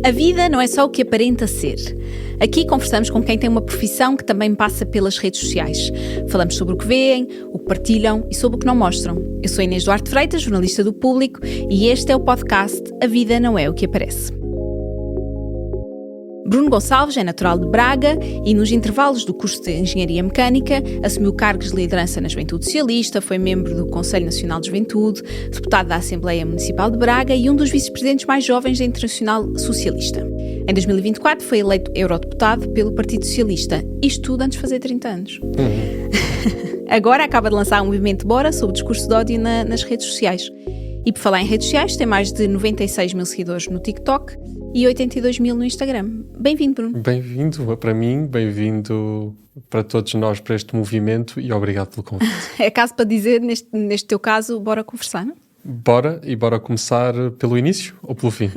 A vida não é só o que aparenta ser. Aqui conversamos com quem tem uma profissão que também passa pelas redes sociais. Falamos sobre o que veem, o que partilham e sobre o que não mostram. Eu sou Inês Duarte Freitas, jornalista do Público, e este é o podcast A Vida Não É o que Aparece. Bruno Gonçalves é natural de Braga e, nos intervalos do curso de Engenharia Mecânica, assumiu cargos de liderança na Juventude Socialista, foi membro do Conselho Nacional de Juventude, deputado da Assembleia Municipal de Braga e um dos vice-presidentes mais jovens da Internacional Socialista. Em 2024 foi eleito eurodeputado pelo Partido Socialista, isto tudo antes de fazer 30 anos. Agora acaba de lançar um movimento Bora sobre o discurso de ódio nas redes sociais. E por falar em redes sociais, tem mais de 96 mil seguidores no TikTok e 82 mil no Instagram. Bem-vindo, Bruno. Bem-vindo para mim, bem-vindo para todos nós para este movimento e obrigado pelo convite. É caso para dizer, neste teu caso, bora conversar, não? Bora começar pelo início ou pelo fim?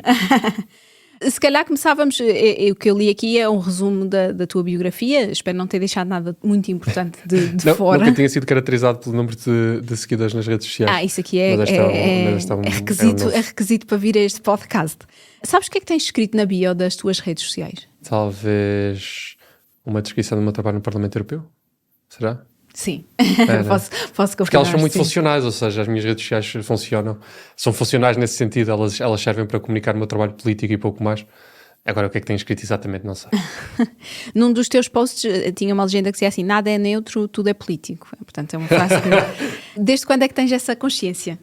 Se calhar começávamos, o que eu li aqui é um resumo da tua biografia, espero não ter deixado nada muito importante de não, fora. Nunca tinha sido caracterizado pelo número de seguidores nas redes sociais. Isso aqui é requisito para vir a este podcast. Sabes o que é que tens escrito na bio das tuas redes sociais? Talvez uma descrição do meu trabalho no Parlamento Europeu? Será? Sim, É, posso confirmar. Porque elas são muito sim. funcionais, ou seja, as minhas redes sociais são funcionais nesse sentido, elas servem para comunicar o meu trabalho político e pouco mais. Agora, o que é que tens escrito exatamente, não sei. Num dos teus posts tinha uma legenda que dizia assim, nada é neutro, tudo é político. Portanto, é uma frase que... Desde quando é que tens essa consciência?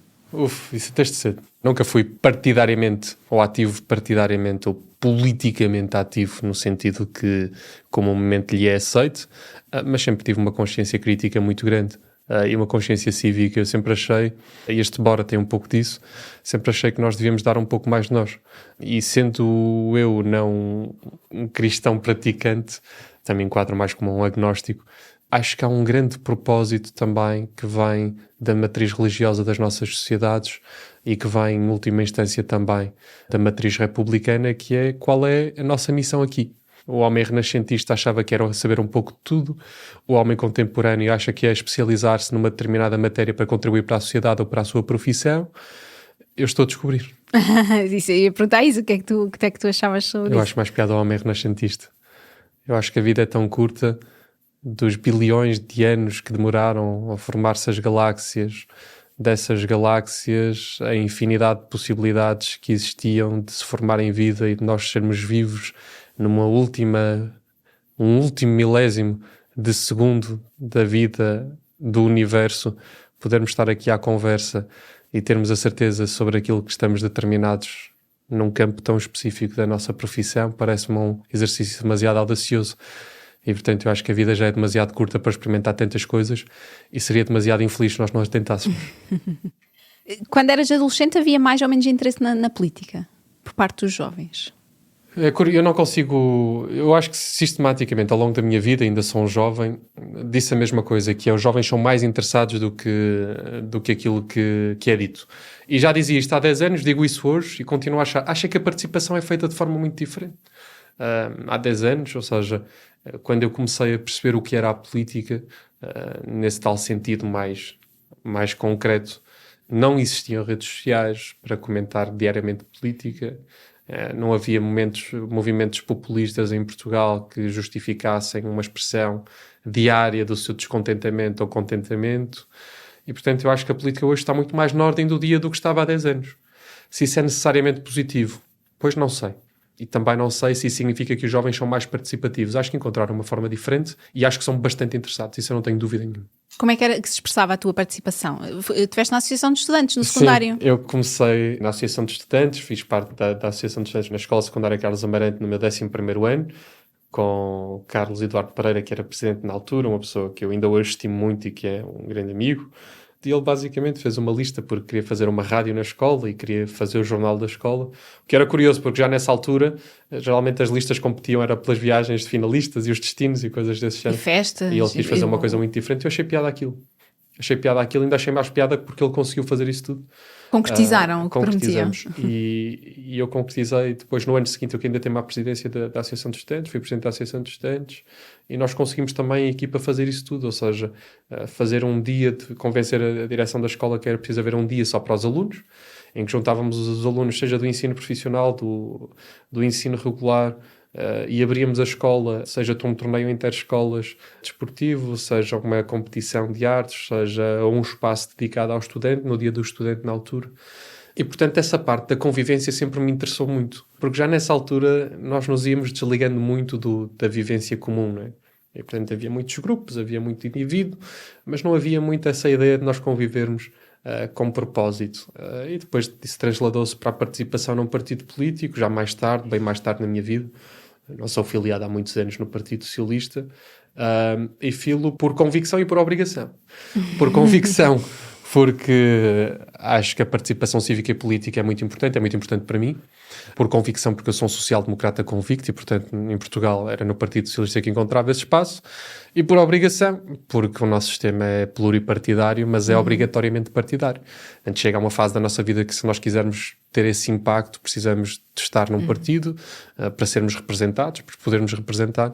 Isso desde cedo. Nunca fui partidariamente ou ativo partidariamente ou politicamente ativo no sentido que como o momento lhe é aceito, mas sempre tive uma consciência crítica muito grande e uma consciência cívica. Eu sempre achei, e este Bora tem um pouco disso, sempre achei que nós devíamos dar um pouco mais de nós. E sendo eu não um cristão praticante, também enquadro mais como um agnóstico, acho que há um grande propósito também que vem da matriz religiosa das nossas sociedades e que vem, em última instância, também da matriz republicana, que é qual é a nossa missão aqui. O homem renascentista achava que era saber um pouco de tudo, o homem contemporâneo acha que é especializar-se numa determinada matéria para contribuir para a sociedade ou para a sua profissão. Eu estou a descobrir. Isso, eu ia perguntar isso, o que é que tu achavas sobre isso? Eu acho mais piada ao homem renascentista. Eu acho que a vida é tão curta, dos bilhões de anos que demoraram a formar-se as galáxias, dessas galáxias, a infinidade de possibilidades que existiam de se formarem vida e de nós sermos vivos um último milésimo de segundo da vida do universo, podermos estar aqui à conversa e termos a certeza sobre aquilo que estamos determinados num campo tão específico da nossa profissão, parece-me um exercício demasiado audacioso. E, portanto, eu acho que a vida já é demasiado curta para experimentar tantas coisas e seria demasiado infeliz se nós não as tentássemos. Quando eras adolescente havia mais ou menos interesse na política, por parte dos jovens? Eu não consigo... Eu acho que sistematicamente, ao longo da minha vida, ainda sou um jovem, disse a mesma coisa, que é os jovens são mais interessados do que aquilo que é dito. E já dizia isto há 10 anos, digo isso hoje e continuo a achar. Acho que a participação é feita de forma muito diferente. Há 10 anos, ou seja, quando eu comecei a perceber o que era a política, nesse tal sentido mais concreto, não existiam redes sociais para comentar diariamente política, não havia movimentos populistas em Portugal que justificassem uma expressão diária do seu descontentamento ou contentamento, e portanto eu acho que a política hoje está muito mais na ordem do dia do que estava há 10 anos. Se isso é necessariamente positivo, pois não sei. E também não sei se isso significa que os jovens são mais participativos. Acho que encontraram uma forma diferente e acho que são bastante interessados. Isso eu não tenho dúvida nenhuma. Como é que era que se expressava a tua participação? Tiveste na Associação de Estudantes, no secundário? Sim, eu comecei na Associação de Estudantes, fiz parte da Associação de Estudantes na Escola Secundária Carlos Amarante no meu 11º ano, com Carlos Eduardo Pereira, que era presidente na altura, uma pessoa que eu ainda hoje estimo muito e que é um grande amigo. E ele basicamente fez uma lista porque queria fazer uma rádio na escola e queria fazer o jornal da escola, o que era curioso porque já nessa altura geralmente as listas competiam era pelas viagens de finalistas e os destinos e coisas desse género. E festas. E ele quis fazer uma coisa muito diferente e eu achei piada aquilo. Ainda achei mais piada porque ele conseguiu fazer isso tudo. Concretizaram o que prometiam. E eu concretizei depois no ano seguinte, eu que ainda tenho a presidência da Associação de Estudantes, fui presidente da Associação de Estudantes e nós conseguimos também a equipa fazer isso tudo, ou seja, fazer um dia, de convencer a direção da escola que era preciso haver um dia só para os alunos em que juntávamos os alunos, seja do ensino profissional, do ensino regular, e abríamos a escola, seja um torneio interescolas desportivo, seja uma competição de artes, seja um espaço dedicado ao estudante, no dia do estudante na altura. E, portanto, essa parte da convivência sempre me interessou muito, porque já nessa altura nós nos íamos desligando muito da vivência comum, não é? E, portanto, havia muitos grupos, havia muito indivíduo, mas não havia muito essa ideia de nós convivermos com propósito. E depois isso trasladou-se para a participação num partido político, já mais tarde, bem mais tarde na minha vida. Não sou filiado há muitos anos no Partido Socialista, e filo por convicção e por obrigação. Por convicção, porque acho que a participação cívica e política é muito importante para mim. Por convicção, porque eu sou um social-democrata convicto e, portanto, em Portugal era no Partido Socialista que encontrava esse espaço. E por obrigação, porque o nosso sistema é pluripartidário, mas é obrigatoriamente partidário. Antes chega a uma fase da nossa vida que, se nós quisermos ter esse impacto, precisamos de estar num partido para sermos representados, para podermos representar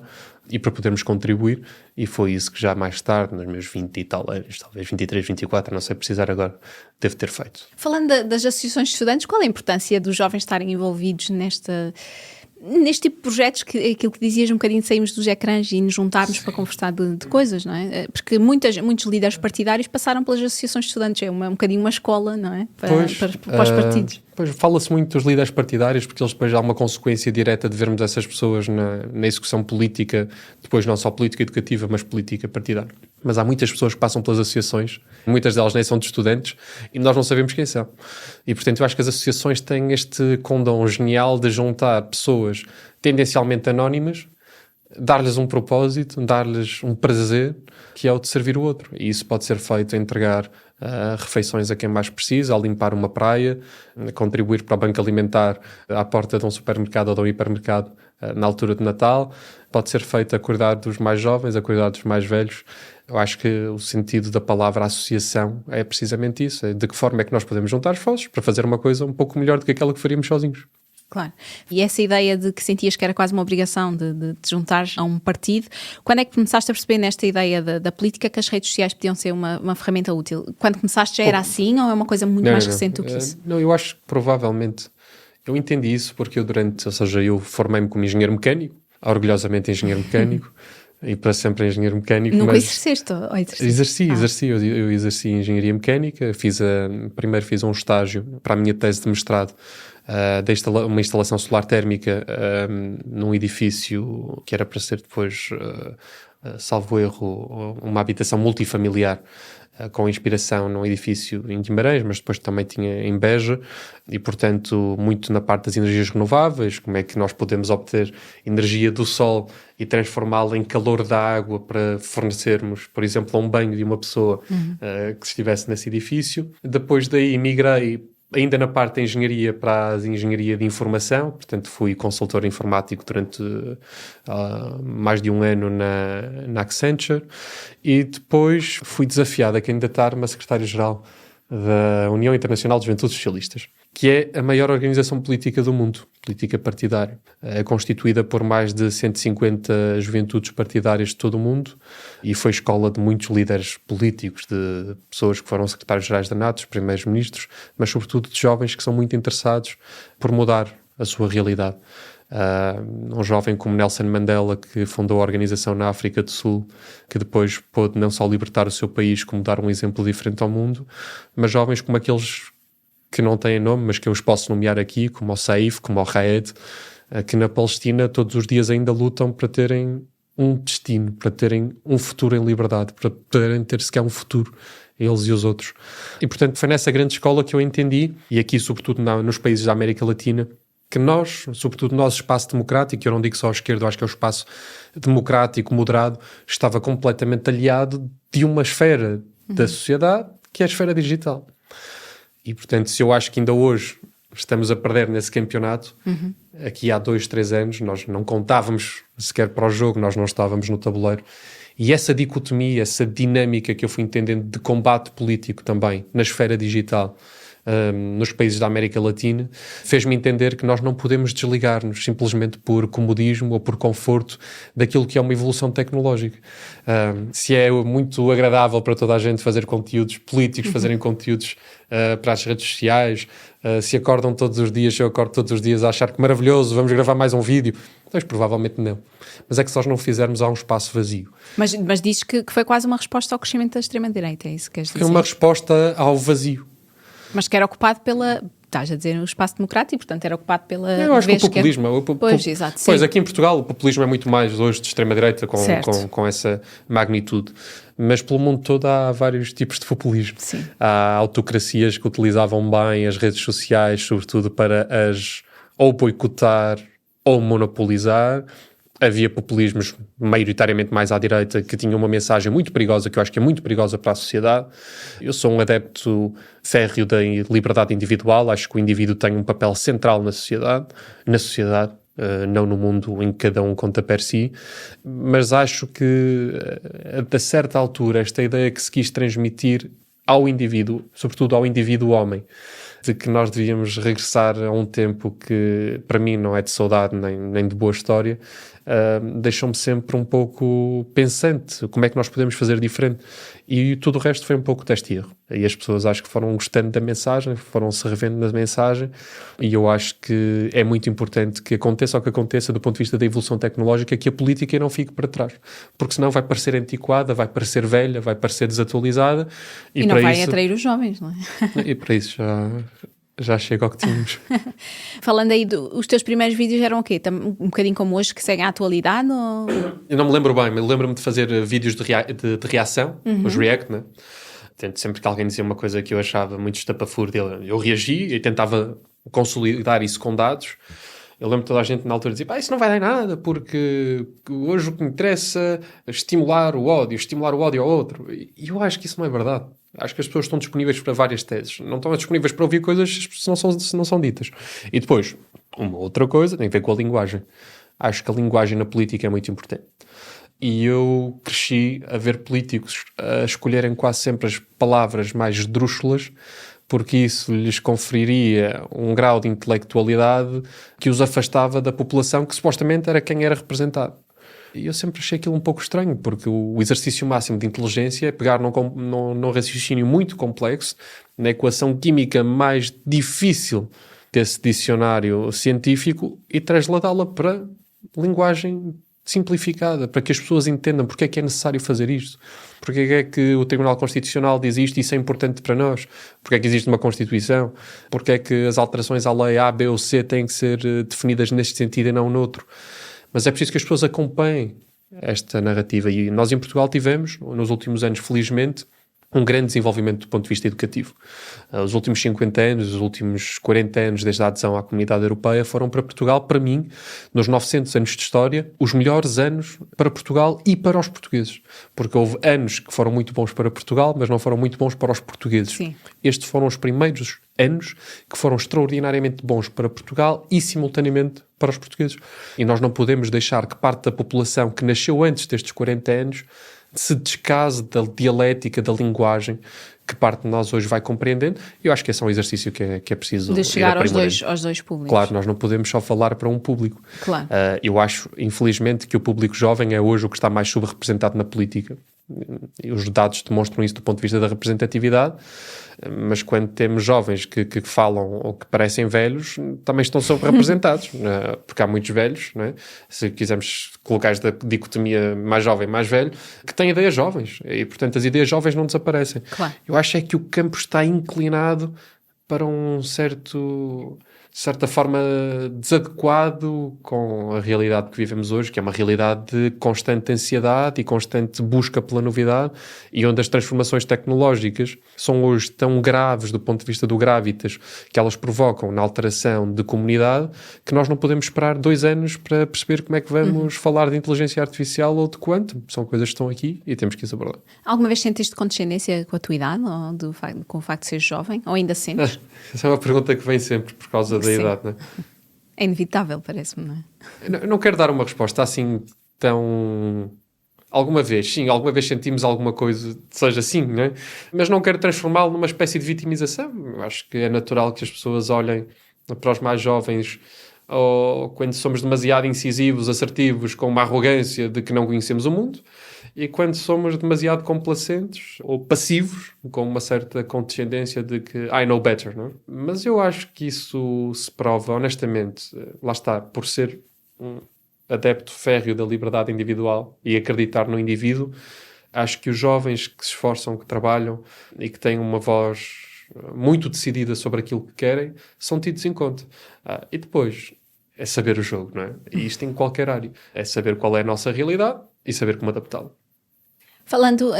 e para podermos contribuir. E foi isso que já mais tarde, nos meus 20 e tal anos, talvez 23, 24, não sei precisar agora, devo ter feito. Falando das associações de estudantes, qual é a importância dos jovens estarem envolvidos neste tipo de projetos, aquilo que dizias um bocadinho de sairmos dos ecrãs e nos juntarmos para conversar de coisas, não é? Porque muitos líderes partidários passaram pelas associações de estudantes, é um bocadinho uma escola, não é? Para os partidos. Pois, fala-se muito dos líderes partidários, porque eles depois há uma consequência direta de vermos essas pessoas na execução política, depois não só política educativa, mas política partidária. Mas há muitas pessoas que passam pelas associações, muitas delas nem são de estudantes, e nós não sabemos quem são. E, portanto, eu acho que as associações têm este condão genial de juntar pessoas tendencialmente anónimas, dar-lhes um propósito, dar-lhes um prazer, que é o de servir o outro. E isso pode ser feito a entregar refeições a quem mais precisa, a limpar uma praia, a contribuir para o banco alimentar à porta de um supermercado ou de um hipermercado na altura de Natal. Pode ser feito a cuidar dos mais jovens, a cuidar dos mais velhos. Eu acho que o sentido da palavra associação é precisamente isso. É de que forma é que nós podemos juntar esforços para fazer uma coisa um pouco melhor do que aquela que faríamos sozinhos. Claro. E essa ideia de que sentias que era quase uma obrigação de te juntar a um partido, quando é que começaste a perceber nesta ideia da política que as redes sociais podiam ser uma ferramenta útil? Quando começaste já era assim ou é uma coisa muito mais recente do que isso? Não, eu acho que provavelmente eu entendi isso porque eu formei-me como engenheiro mecânico, orgulhosamente engenheiro mecânico, e para sempre engenheiro mecânico. Nunca mas exerceste? Exerci. Eu exerci engenharia mecânica, primeiro fiz um estágio para a minha tese de mestrado, uma instalação solar térmica num edifício que era para ser depois, salvo erro, uma habitação multifamiliar, com inspiração num edifício em Guimarães, mas depois também tinha em Beja, e portanto muito na parte das energias renováveis, como é que nós podemos obter energia do sol e transformá-la em calor da água para fornecermos, por exemplo, a um banho de uma pessoa que estivesse nesse edifício. Depois daí migrei ainda na parte da engenharia para a engenharia de informação, portanto fui consultor informático durante mais de um ano na Accenture, e depois fui desafiado a candidatar-me a secretário-geral da União Internacional de Juventudes Socialistas, que é a maior organização política do mundo, política partidária. É constituída por mais de 150 juventudes partidárias de todo o mundo e foi escola de muitos líderes políticos, de pessoas que foram secretários-gerais da NATO, primeiros ministros, mas sobretudo de jovens que são muito interessados por mudar a sua realidade. Um jovem como Nelson Mandela, que fundou a organização na África do Sul, que depois pôde não só libertar o seu país, como dar um exemplo diferente ao mundo, mas jovens como aqueles que não têm nome, mas que eu os posso nomear aqui, como o Saif, como o Raed, que na Palestina todos os dias ainda lutam para terem um destino, para terem um futuro em liberdade, para poderem ter sequer um futuro, eles e os outros. E portanto foi nessa grande escola que eu entendi, e aqui sobretudo nos países da América Latina, que nós, sobretudo o nosso espaço democrático, eu não digo só a esquerda, eu acho que é o espaço democrático, moderado, estava completamente aliado de uma esfera da sociedade, que é a esfera digital. E, portanto, se eu acho que ainda hoje estamos a perder nesse campeonato, aqui há 2, 3 anos, nós não contávamos sequer para o jogo, nós não estávamos no tabuleiro. E essa dicotomia, essa dinâmica que eu fui entendendo de combate político também, na esfera digital, nos países da América Latina, fez-me entender que nós não podemos desligar-nos simplesmente por comodismo ou por conforto daquilo que é uma evolução tecnológica. Se é muito agradável para toda a gente fazer conteúdos políticos, fazerem conteúdos para as redes sociais, se acordam todos os dias, eu acordo todos os dias a achar que maravilhoso, vamos gravar mais um vídeo, mas provavelmente não. Mas é que se nós não fizermos, há um espaço vazio. Mas dizes que foi quase uma resposta ao crescimento da extrema-direita, é isso que queres dizer? Foi uma resposta ao vazio. Mas que era ocupado pela... Estás a dizer, o espaço democrático, portanto era ocupado pela... Eu acho que o populismo... Pois, exato. Pois, aqui em Portugal o populismo é muito mais hoje de extrema-direita com essa magnitude. Mas pelo mundo todo há vários tipos de populismo. Sim. Há autocracias que utilizavam bem as redes sociais, sobretudo para as ou boicotar ou monopolizar. Havia populismos maioritariamente mais à direita que tinham uma mensagem muito perigosa, que eu acho que é muito perigosa para a sociedade. Eu sou um adepto férreo da liberdade individual, acho que o indivíduo tem um papel central na sociedade, não no mundo em que cada um conta per si, mas acho que, a certa altura, esta ideia que se quis transmitir ao indivíduo, sobretudo ao indivíduo homem, de que nós devíamos regressar a um tempo que, para mim, não é de saudade nem de boa história, deixou-me sempre um pouco pensante, como é que nós podemos fazer diferente, e tudo o resto foi um pouco deste erro, e as pessoas acho que foram gostando da mensagem, foram-se revendo na mensagem, e eu acho que é muito importante que aconteça o que aconteça do ponto de vista da evolução tecnológica, que a política não fique para trás, porque senão vai parecer antiquada, vai parecer velha, vai parecer desatualizada, e não vai atrair os jovens, não é? E para isso já chega ao que tínhamos. Falando aí, os teus primeiros vídeos eram o quê? Um bocadinho como hoje, que seguem a atualidade? Ou... Eu não me lembro bem, mas lembro-me de fazer vídeos de reação, os react, né? Sempre que alguém dizia uma coisa que eu achava muito estapafúrdia, eu reagia e tentava consolidar isso com dados. Eu lembro toda a gente na altura dizer, isso não vai dar nada, porque hoje o que me interessa é estimular o ódio ao outro. E eu acho que isso não é verdade. Acho que as pessoas estão disponíveis para várias teses. Não estão disponíveis para ouvir coisas que não são ditas. E depois, uma outra coisa tem a ver com a linguagem. Acho que a linguagem na política é muito importante. E eu cresci a ver políticos a escolherem quase sempre as palavras mais esdrúxulas, porque isso lhes conferiria um grau de intelectualidade que os afastava da população que supostamente era quem era representado. E eu sempre achei aquilo um pouco estranho, porque o exercício máximo de inteligência é pegar num raciocínio muito complexo, na equação química mais difícil desse dicionário científico, e transladá-la para linguagem simplificada, para que as pessoas entendam porque é que é necessário fazer isto, porque é que o Tribunal Constitucional diz isto e isso é importante para nós, porque é que existe uma Constituição, porque é que as alterações à lei A, B ou C têm que ser definidas neste sentido e não noutro. Mas é preciso que as pessoas acompanhem esta narrativa, e nós em Portugal tivemos, nos últimos anos, felizmente, um grande desenvolvimento do ponto de vista educativo. Os últimos 50 anos, os últimos 40 anos desde a adesão à Comunidade Europeia foram para Portugal, para mim, nos 900 anos de história, os melhores anos para Portugal e para os portugueses. Porque houve anos que foram muito bons para Portugal, mas não foram muito bons para os portugueses. Sim. Estes foram os primeiros anos que foram extraordinariamente bons para Portugal e, simultaneamente, para os portugueses. E nós não podemos deixar que parte da população que nasceu antes destes 40 anos se descase da dialética, da linguagem que parte de nós hoje vai compreendendo. Eu acho que esse é um exercício que é preciso de chegar aos dois públicos. Claro, nós não podemos só falar para um público. Claro. Eu acho, infelizmente, que o público jovem é hoje o que está mais subrepresentado na política. E os dados demonstram isso do ponto de vista da representatividade, mas quando temos jovens que falam ou que parecem velhos, também estão subrepresentados, porque há muitos velhos, não é? Se quisermos colocar esta dicotomia mais jovem, mais velho, que têm ideias jovens, e portanto as ideias jovens não desaparecem. Claro. Eu acho é que o campo está inclinado para um de certa forma, desadequado com a realidade que vivemos hoje, que é uma realidade de constante ansiedade e constante busca pela novidade, e onde as transformações tecnológicas são hoje tão graves do ponto de vista do gravitas que elas provocam na alteração de comunidade, que nós não podemos esperar 2 anos para perceber como é que vamos falar de inteligência artificial ou de quantum. São coisas que estão aqui e temos que as abordar. Alguma vez sentiste condescendência com a tua idade, ou com o facto de seres jovem, ou ainda sentes? Essa é uma pergunta que vem sempre por causa da idade, não é? É inevitável, parece-me, não é? Eu não quero dar uma resposta assim tão Alguma vez sentimos alguma coisa, seja assim, não é? Mas não quero transformá-lo numa espécie de vitimização. Eu acho que é natural que as pessoas olhem para os mais jovens, ou quando somos demasiado incisivos, assertivos, com uma arrogância de que não conhecemos o mundo, e quando somos demasiado complacentes ou passivos, com uma certa condescendência de que I know better, não é? Mas eu acho que isso se prova, honestamente, lá está, por ser um adepto férreo da liberdade individual e acreditar no indivíduo. Acho que os jovens que se esforçam, que trabalham e que têm uma voz muito decidida sobre aquilo que querem, são tidos em conta. E depois é saber o jogo, não é? E isto em qualquer área. É saber qual é a nossa realidade e saber como adaptá-la. Falando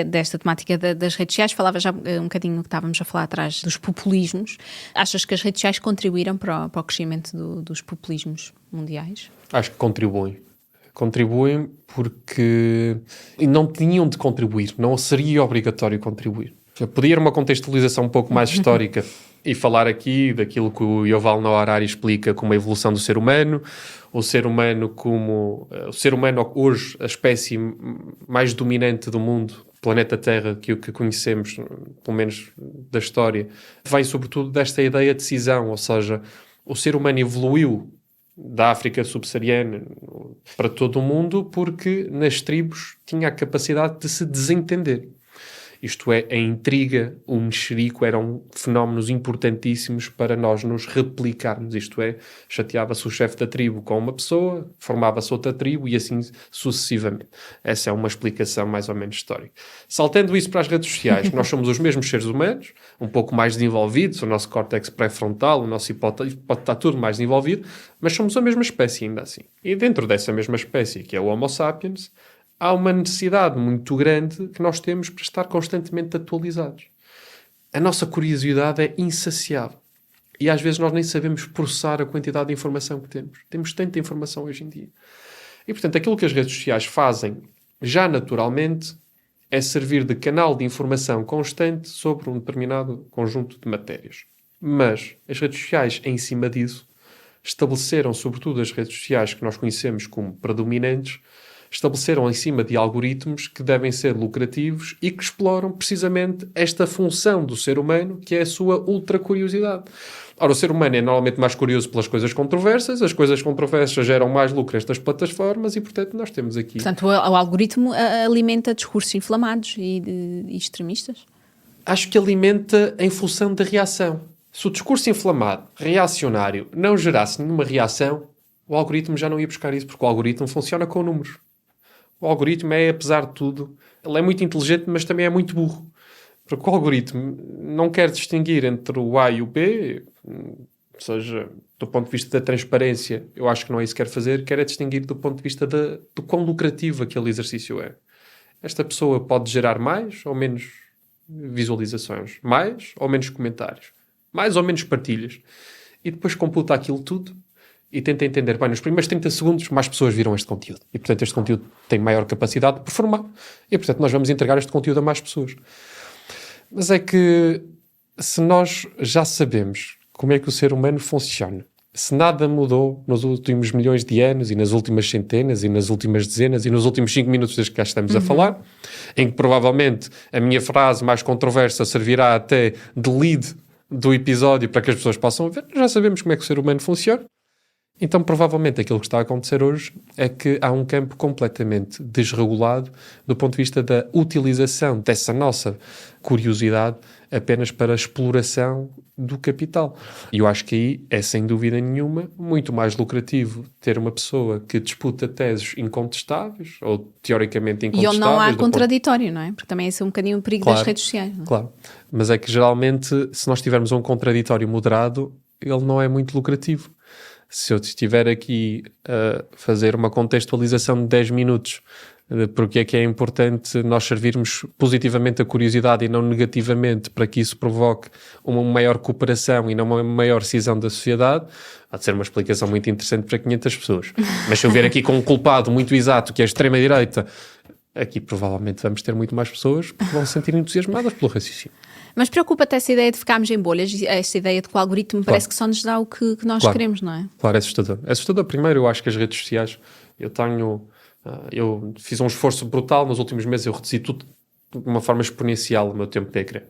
desta temática das redes sociais, falava já um bocadinho que estávamos a falar atrás dos populismos. Achas que as redes sociais contribuíram para o crescimento dos populismos mundiais? Acho que contribuem. Contribuem porque não tinham de contribuir, não seria obrigatório contribuir. Podia ir uma contextualização um pouco mais histórica e falar aqui daquilo que o Yuval Noah Harari explica como a evolução do ser humano, o ser humano hoje, a espécie mais dominante do mundo, planeta Terra, que conhecemos, pelo menos da história, vem sobretudo desta ideia de cisão, ou seja, o ser humano evoluiu da África subsaariana para todo o mundo porque nas tribos tinha a capacidade de se desentender. Isto é, a intriga, o mexerico eram fenómenos importantíssimos para nós nos replicarmos. Isto é, chateava-se o chefe da tribo com uma pessoa, formava-se outra tribo e assim sucessivamente. Essa é uma explicação mais ou menos histórica. Saltando isso para as redes sociais, nós somos os mesmos seres humanos, um pouco mais desenvolvidos, o nosso córtex pré-frontal, o nosso hipótese está tudo mais desenvolvido, mas somos a mesma espécie ainda assim. E dentro dessa mesma espécie, que é o Homo sapiens, há uma necessidade muito grande que nós temos para estar constantemente atualizados. A nossa curiosidade é insaciável. E às vezes nós nem sabemos processar a quantidade de informação que temos. Temos tanta informação hoje em dia. E, portanto, aquilo que as redes sociais fazem, já naturalmente, é servir de canal de informação constante sobre um determinado conjunto de matérias. Mas as redes sociais, em cima disso, estabeleceram, sobretudo as redes sociais que nós conhecemos como predominantes, estabeleceram em cima de algoritmos que devem ser lucrativos e que exploram precisamente esta função do ser humano, que é a sua ultra-curiosidade. Ora, o ser humano é normalmente mais curioso pelas coisas controversas, as coisas controversas geram mais lucro a estas plataformas e, portanto, nós temos aqui... Portanto, o algoritmo alimenta discursos inflamados e extremistas? Acho que alimenta em função da reação. Se o discurso inflamado, reacionário, não gerasse nenhuma reação, o algoritmo já não ia buscar isso, porque o algoritmo funciona com números. O algoritmo é, apesar de tudo, ele é muito inteligente, mas também é muito burro. Porque o algoritmo não quer distinguir entre o A e o B, ou seja, do ponto de vista da transparência, eu acho que não é isso que quer fazer, quer é distinguir do ponto de vista do quão lucrativo aquele exercício é. Esta pessoa pode gerar mais ou menos visualizações, mais ou menos comentários, mais ou menos partilhas, e depois computa aquilo tudo e tenta entender, bem, nos primeiros 30 segundos mais pessoas viram este conteúdo. E, portanto, este conteúdo tem maior capacidade de performar. E, portanto, nós vamos entregar este conteúdo a mais pessoas. Mas é que, se nós já sabemos como é que o ser humano funciona, se nada mudou nos últimos milhões de anos e nas últimas centenas e nas últimas dezenas e nos últimos 5 minutos desde que cá estamos a falar, em que provavelmente a minha frase mais controversa servirá até de lead do episódio para que as pessoas possam ver, já sabemos como é que o ser humano funciona. Então, provavelmente, aquilo que está a acontecer hoje é que há um campo completamente desregulado do ponto de vista da utilização dessa nossa curiosidade apenas para a exploração do capital. E eu acho que aí é, sem dúvida nenhuma, muito mais lucrativo ter uma pessoa que disputa teses incontestáveis, ou teoricamente incontestáveis. E onde não há contraditório, não é? Porque também esse é um bocadinho o perigo das redes sociais. Não é? Claro, mas é que geralmente, se nós tivermos um contraditório moderado, ele não é muito lucrativo. Se eu estiver aqui a fazer uma contextualização de 10 minutos de porque é importante nós servirmos positivamente a curiosidade e não negativamente para que isso provoque uma maior cooperação e não uma maior cisão da sociedade, pode ser uma explicação muito interessante para 500 pessoas. Mas se eu vier aqui com um culpado muito exato, que é a extrema-direita, aqui provavelmente vamos ter muito mais pessoas que vão se sentir entusiasmadas pelo raciocínio. Mas preocupa-te essa ideia de ficarmos em bolhas, essa ideia de que o algoritmo parece que só nos dá o que nós queremos, não é? Claro, é assustador. É assustador. Primeiro, eu acho que as redes sociais, eu tenho Eu fiz um esforço brutal nos últimos meses, eu reduzi tudo de uma forma exponencial o meu tempo de ecrã,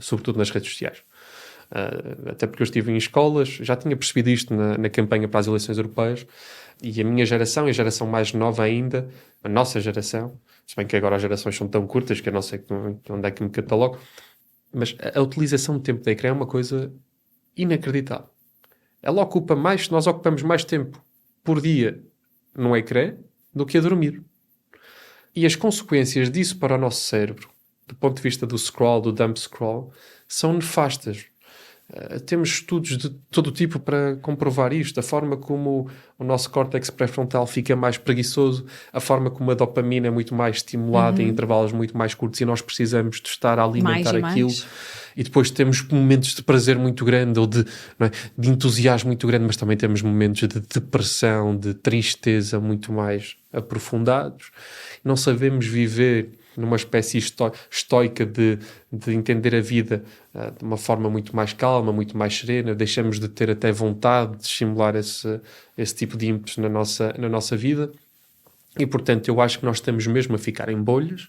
sobretudo nas redes sociais. Até porque eu estive em escolas, já tinha percebido isto na campanha para as eleições europeias, e a minha geração, e a geração mais nova ainda, a nossa geração, se bem que agora as gerações são tão curtas que eu não sei onde é que me catalogo, mas a utilização do tempo de ecrã é uma coisa inacreditável. Ela ocupa mais, nós ocupamos mais tempo por dia no ecrã do que a dormir. E as consequências disso para o nosso cérebro, do ponto de vista do scroll, do dumb scroll, são nefastas. Temos estudos de todo tipo para comprovar isto. A forma como o nosso córtex pré-frontal fica mais preguiçoso, a forma como a dopamina é muito mais estimulada em intervalos muito mais curtos e nós precisamos de estar a alimentar aquilo. E depois temos momentos de prazer muito grande ou de entusiasmo muito grande, mas também temos momentos de depressão, de tristeza muito mais aprofundados. Não sabemos viver numa espécie estoica de entender a vida de uma forma muito mais calma, muito mais serena. Deixamos de ter até vontade de estimular esse tipo de ímpetos na nossa vida. E, portanto, eu acho que nós estamos mesmo a ficar em bolhas,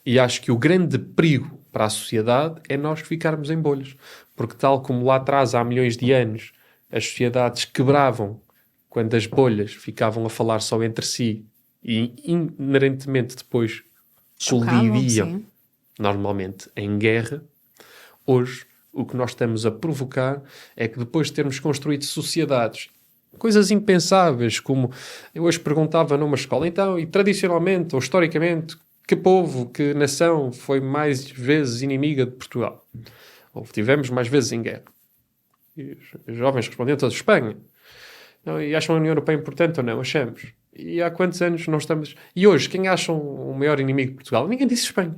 e acho que o grande perigo para a sociedade é nós ficarmos em bolhas. Porque tal como lá atrás, há milhões de anos, as sociedades quebravam quando as bolhas ficavam a falar só entre si e inerentemente depois colidiam, normalmente em guerra. Hoje, o que nós estamos a provocar é que depois de termos construído sociedades, coisas impensáveis, como eu hoje perguntava numa escola, então, e tradicionalmente ou historicamente, que povo, que nação foi mais vezes inimiga de Portugal? Ou tivemos mais vezes em guerra? E os jovens respondiam todos: Espanha. Não, e acham a União Europeia importante ou não? Achamos. E há quantos anos nós estamos... E hoje, quem acham o maior inimigo de Portugal? Ninguém disse Espanha.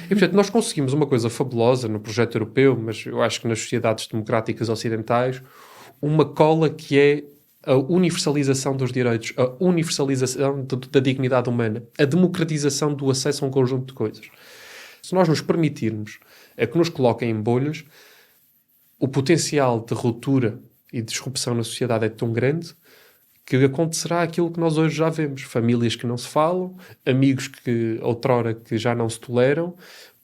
E, portanto, nós conseguimos uma coisa fabulosa no projeto europeu, mas eu acho que nas sociedades democráticas ocidentais, uma cola que é a universalização dos direitos, a universalização da dignidade humana, a democratização do acesso a um conjunto de coisas. Se nós nos permitirmos que nos coloquem em bolhas, o potencial de ruptura e de disrupção na sociedade é tão grande que acontecerá aquilo que nós hoje já vemos. Famílias que não se falam, amigos que outrora que já não se toleram,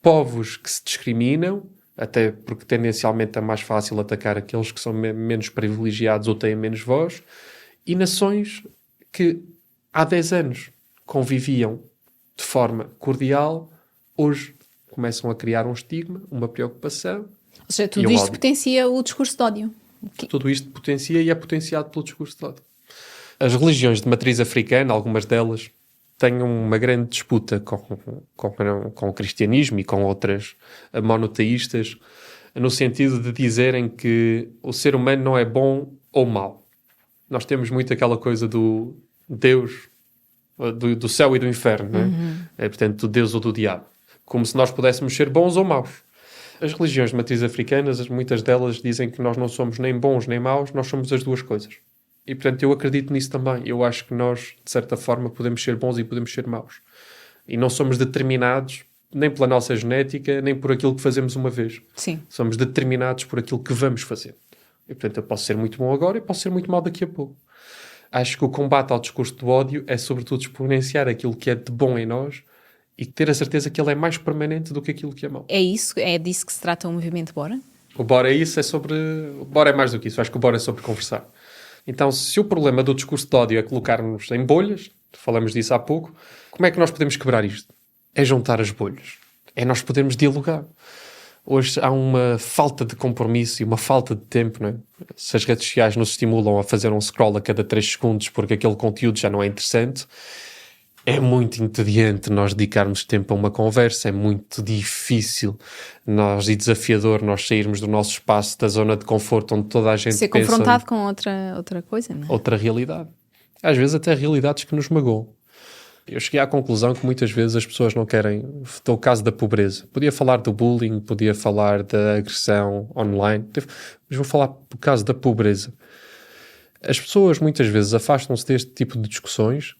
povos que se discriminam, até porque tendencialmente é mais fácil atacar aqueles que são menos privilegiados ou têm menos voz, e nações que há 10 anos conviviam de forma cordial, hoje começam a criar um estigma, uma preocupação. Ou seja, tudo isto potencia o discurso de ódio. Tudo isto potencia e é potenciado pelo discurso de ódio. As religiões de matriz africana, algumas delas, têm uma grande disputa com o cristianismo e com outras monoteístas, no sentido de dizerem que o ser humano não é bom ou mau. Nós temos muito aquela coisa do Deus, do céu e do inferno, não é? Portanto, do Deus ou do diabo. Como se nós pudéssemos ser bons ou maus. As religiões de matriz africanas, muitas delas dizem que nós não somos nem bons nem maus, nós somos as duas coisas. E, portanto, eu acredito nisso também. Eu acho que nós, de certa forma, podemos ser bons e podemos ser maus. E não somos determinados nem pela nossa genética, nem por aquilo que fazemos uma vez. Sim. Somos determinados por aquilo que vamos fazer. E, portanto, eu posso ser muito bom agora e posso ser muito mau daqui a pouco. Acho que o combate ao discurso do ódio é, sobretudo, exponenciar aquilo que é de bom em nós e ter a certeza que ele é mais permanente do que aquilo que é mau. É isso? É disso que se trata o movimento Bora? O Bora é isso, é sobre... O Bora é mais do que isso. Acho que o Bora é sobre conversar. Então, se o problema do discurso de ódio é colocar-nos em bolhas, falamos disso há pouco, como é que nós podemos quebrar isto? É juntar as bolhas. É nós podermos dialogar. Hoje há uma falta de compromisso e uma falta de tempo, não é? Se as redes sociais nos estimulam a fazer um scroll a cada 3 segundos porque aquele conteúdo já não é interessante, é muito entediante nós dedicarmos tempo a uma conversa, é muito difícil e desafiador nós sairmos do nosso espaço, da zona de conforto onde toda a gente ser pensa... confrontado com outra coisa, não é? Outra realidade. Às vezes até realidades que nos magoam. Eu cheguei à conclusão que muitas vezes as pessoas não querem... Estou o caso da pobreza. Podia falar do bullying, podia falar da agressão online, mas vou falar do caso da pobreza. As pessoas muitas vezes afastam-se deste tipo de discussões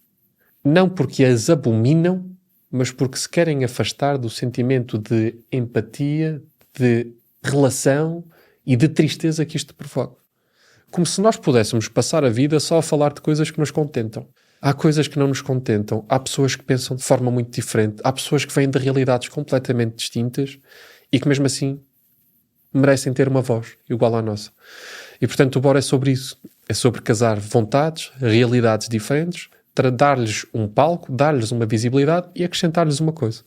não porque as abominam, mas porque se querem afastar do sentimento de empatia, de relação e de tristeza que isto provoca. Como se nós pudéssemos passar a vida só a falar de coisas que nos contentam. Há coisas que não nos contentam, há pessoas que pensam de forma muito diferente, há pessoas que vêm de realidades completamente distintas e que mesmo assim merecem ter uma voz igual à nossa. E portanto o Bora é sobre isso. É sobre casar vontades, realidades diferentes, dar-lhes um palco, dar-lhes uma visibilidade e acrescentar-lhes uma coisa: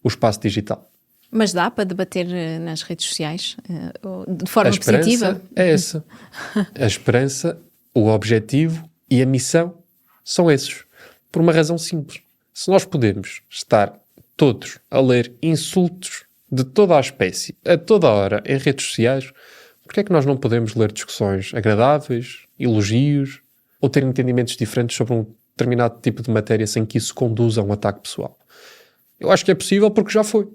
o espaço digital. Mas dá para debater nas redes sociais de forma positiva? A esperança é essa. A esperança, o objetivo e a missão são esses. Por uma razão simples. Se nós podemos estar todos a ler insultos de toda a espécie, a toda a hora, em redes sociais, porque é que nós não podemos ler discussões agradáveis, elogios, ou ter entendimentos diferentes sobre um determinado tipo de matéria sem que isso conduza a um ataque pessoal? Eu acho que é possível porque já foi.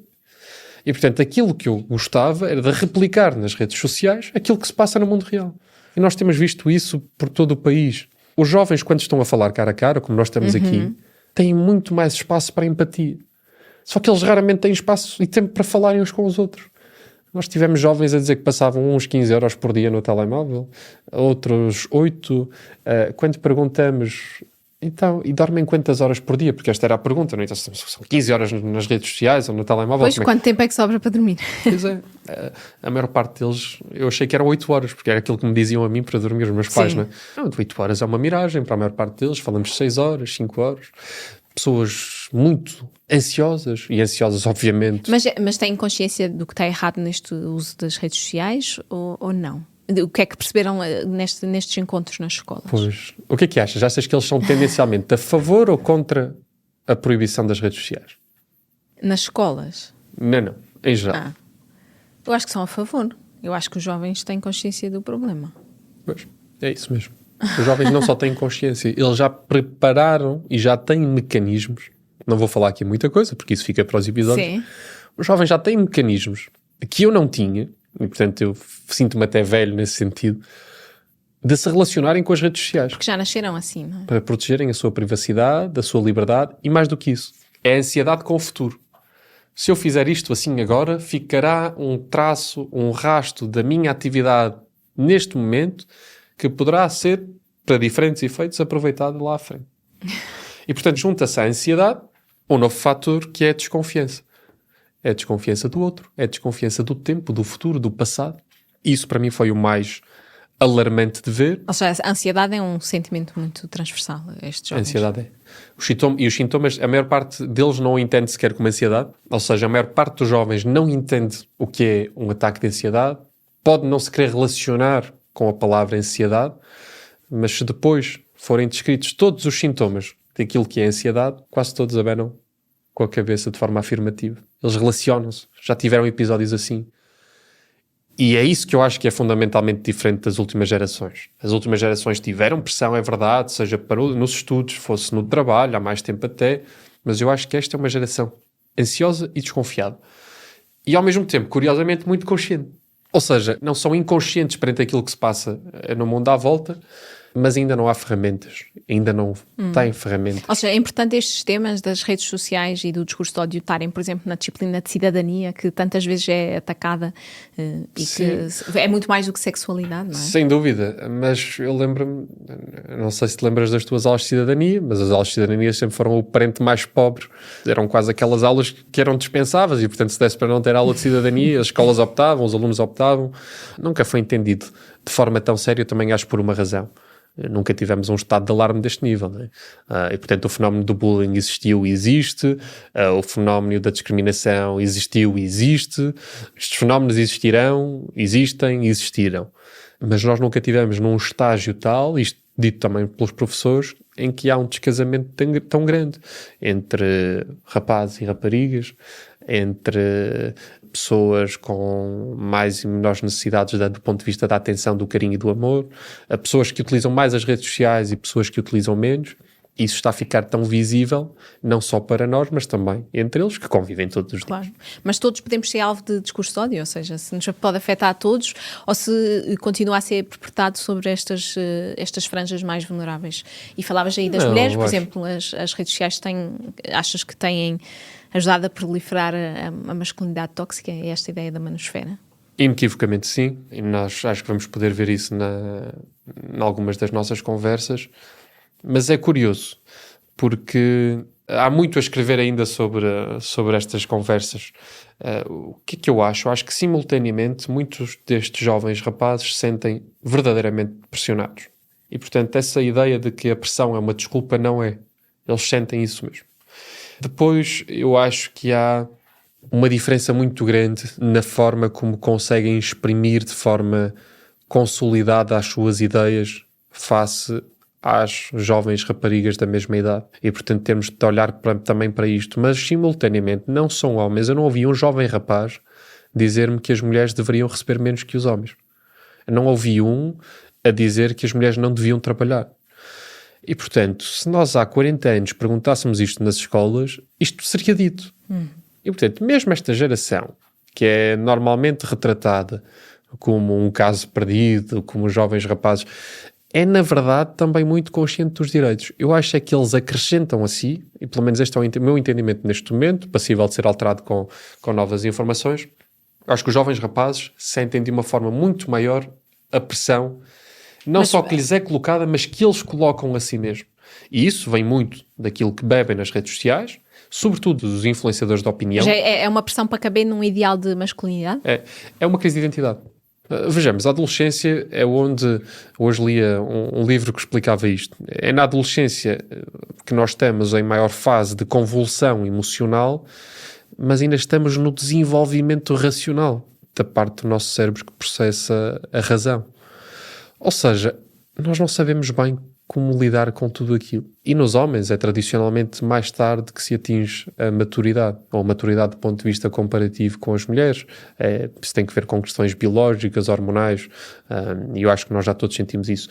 E, portanto, aquilo que eu gostava era de replicar nas redes sociais aquilo que se passa no mundo real. E nós temos visto isso por todo o país. Os jovens, quando estão a falar cara a cara, como nós estamos aqui, têm muito mais espaço para empatia. Só que eles raramente têm espaço e tempo para falarem uns com os outros. Nós tivemos jovens a dizer que passavam uns 15 euros por dia no telemóvel, outros 8. Quando perguntamos, então, e dormem quantas horas por dia? Porque esta era a pergunta, não é? Então, são 15 horas nas redes sociais ou no telemóvel. Pois, quanto tempo é que sobra para dormir? Pois é. A maior parte deles, eu achei que eram 8 horas, porque era aquilo que me diziam a mim para dormir os meus pais, não é? Não, 8 horas é uma miragem para a maior parte deles. Falamos 6 horas, 5 horas. Pessoas muito ansiosas, e ansiosas obviamente. Mas têm consciência do que está errado neste uso das redes sociais ou não? O que é que perceberam nestes encontros nas escolas? Pois, o que é que achas? Achas que eles são tendencialmente a favor ou contra a proibição das redes sociais? Nas escolas? Não, em geral. Eu acho que são a favor. Eu acho que os jovens têm consciência do problema. Pois, é isso mesmo. Os jovens não só têm consciência, eles já prepararam e já têm mecanismos. Não vou falar aqui muita coisa, porque isso fica para os episódios. Sim. Os jovens já têm mecanismos que eu não tinha, e portanto eu sinto-me até velho nesse sentido, de se relacionarem com as redes sociais. Porque já nasceram assim, não é? Para protegerem a sua privacidade, a sua liberdade e mais do que isso, é a ansiedade com o futuro. Se eu fizer isto assim agora, ficará um traço, um rasto da minha atividade neste momento que poderá ser, para diferentes efeitos, aproveitado lá à frente. E portanto junta-se à ansiedade um novo fator que é a desconfiança. É a desconfiança do outro, é a desconfiança do tempo, do futuro, do passado. Isso para mim foi o mais alarmante de ver. Ou seja, a ansiedade é um sentimento muito transversal a estes jovens. A ansiedade é. Os sintomas, a maior parte deles não entende sequer como ansiedade. Ou seja, a maior parte dos jovens não entende o que é um ataque de ansiedade. Pode não se querer relacionar com a palavra ansiedade, mas se depois forem descritos todos os sintomas daquilo que é ansiedade, quase todos abanam com a cabeça de forma afirmativa. Eles relacionam-se. Já tiveram episódios assim. E é isso que eu acho que é fundamentalmente diferente das últimas gerações. As últimas gerações tiveram pressão, é verdade, seja nos estudos, fosse no trabalho, há mais tempo até, mas eu acho que esta é uma geração ansiosa e desconfiada. E ao mesmo tempo, curiosamente, muito consciente. Ou seja, não são inconscientes perante aquilo que se passa no mundo à volta, mas ainda não há ferramentas, ainda não têm ferramentas. Ou seja, é importante estes temas das redes sociais e do discurso de ódio estarem, por exemplo, na disciplina de cidadania, que tantas vezes é atacada e que é muito mais do que sexualidade, não é? Sem dúvida, mas eu lembro-me, não sei se te lembras das tuas aulas de cidadania, mas as aulas de cidadania sempre foram o parente mais pobre, eram quase aquelas aulas que eram dispensáveis e, portanto, se desse para não ter aula de cidadania, as escolas optavam, os alunos optavam. Nunca foi entendido de forma tão séria, também acho por uma razão. Nunca tivemos um estado de alarme deste nível, não é? E portanto o fenómeno do bullying existiu e existe, o fenómeno da discriminação existiu e existe, estes fenómenos existirão, existem e existiram, mas nós nunca tivemos num estágio tal, isto dito também pelos professores, em que há um descasamento tão grande entre rapazes e raparigas, entre pessoas com mais e menores necessidades do ponto de vista da atenção, do carinho e do amor, a pessoas que utilizam mais as redes sociais e pessoas que utilizam menos. Isso está a ficar tão visível, não só para nós, mas também entre eles, que convivem todos os dias. Mas todos podemos ser alvo de discurso de ódio, ou seja, se nos pode afetar a todos ou se continua a ser perpetrado sobre estas franjas mais vulneráveis. E falavas aí das mulheres, por exemplo, as redes sociais achas que têm ajudado a proliferar a masculinidade tóxica? É esta ideia da manosfera? Inequivocamente sim, e nós acho que vamos poder ver isso em algumas das nossas conversas. Mas é curioso, porque há muito a escrever ainda sobre estas conversas. O que é que eu acho? Eu acho que, simultaneamente, muitos destes jovens rapazes se sentem verdadeiramente pressionados. E, portanto, essa ideia de que a pressão é uma desculpa não é. Eles sentem isso mesmo. Depois, eu acho que há uma diferença muito grande na forma como conseguem exprimir de forma consolidada as suas ideias face às jovens raparigas da mesma idade. E, portanto, temos de olhar também para isto. Mas, simultaneamente, não são homens. Eu não ouvi um jovem rapaz dizer-me que as mulheres deveriam receber menos que os homens. Eu não ouvi um a dizer que as mulheres não deviam trabalhar. E, portanto, se nós há 40 anos perguntássemos isto nas escolas, isto seria dito. E, portanto, mesmo esta geração, que é normalmente retratada como um caso perdido, como jovens rapazes, é, na verdade, também muito consciente dos direitos. Eu acho é que eles acrescentam a si, e pelo menos este é o meu entendimento neste momento, passível de ser alterado com novas informações. Eu acho que os jovens rapazes sentem de uma forma muito maior a pressão, não só que lhes é colocada, mas que eles colocam a si mesmo. E isso vem muito daquilo que bebem nas redes sociais, sobretudo dos influenciadores de opinião. É uma pressão para caber num ideal de masculinidade? É uma crise de identidade. Vejamos, a adolescência é onde, hoje lia um livro que explicava isto, é na adolescência que nós estamos em maior fase de convulsão emocional, mas ainda estamos no desenvolvimento racional da parte do nosso cérebro que processa a razão. Ou seja, nós não sabemos bem como lidar com tudo aquilo. E nos homens é tradicionalmente mais tarde que se atinge a maturidade, ou a maturidade do ponto de vista comparativo com as mulheres. Isso tem que ver com questões biológicas, hormonais, e eu acho que nós já todos sentimos isso.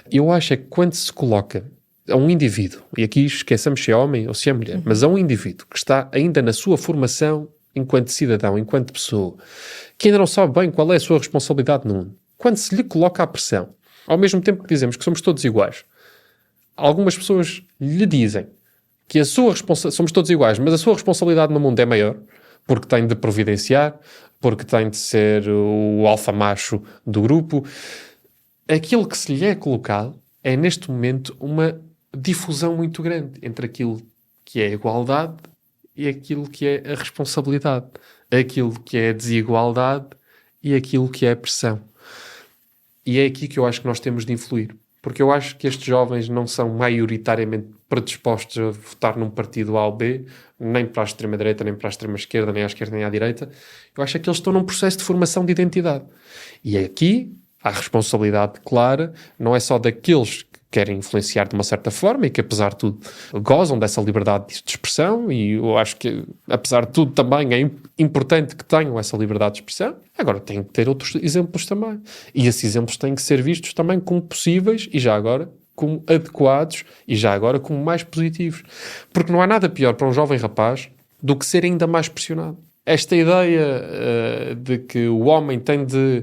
Eu acho é que quando se coloca a um indivíduo, e aqui esqueçamos se é homem ou se é mulher, mas a um indivíduo que está ainda na sua formação enquanto cidadão, enquanto pessoa, que ainda não sabe bem qual é a sua responsabilidade no mundo, quando se lhe coloca a pressão, ao mesmo tempo que dizemos que somos todos iguais, algumas pessoas lhe dizem que a sua somos todos iguais, mas a sua responsabilidade no mundo é maior, porque tem de providenciar, porque tem de ser o alfa macho do grupo. Aquilo que se lhe é colocado é, neste momento, uma difusão muito grande entre aquilo que é a igualdade e aquilo que é a responsabilidade, aquilo que é a desigualdade e aquilo que é a pressão. E é aqui que eu acho que nós temos de influir. Porque eu acho que estes jovens não são maioritariamente predispostos a votar num partido A ou B, nem para a extrema-direita, nem para a extrema-esquerda, nem à esquerda, nem à direita. Eu acho que eles estão num processo de formação de identidade. E aqui a responsabilidade clara não é só daqueles que querem influenciar de uma certa forma e que, apesar de tudo, gozam dessa liberdade de expressão, e eu acho que, apesar de tudo, também é importante que tenham essa liberdade de expressão. Agora, tem que ter outros exemplos também. E esses exemplos têm que ser vistos também como possíveis e, já agora, como adequados e, já agora, como mais positivos. Porque não há nada pior para um jovem rapaz do que ser ainda mais pressionado. Esta ideia de que o homem tem de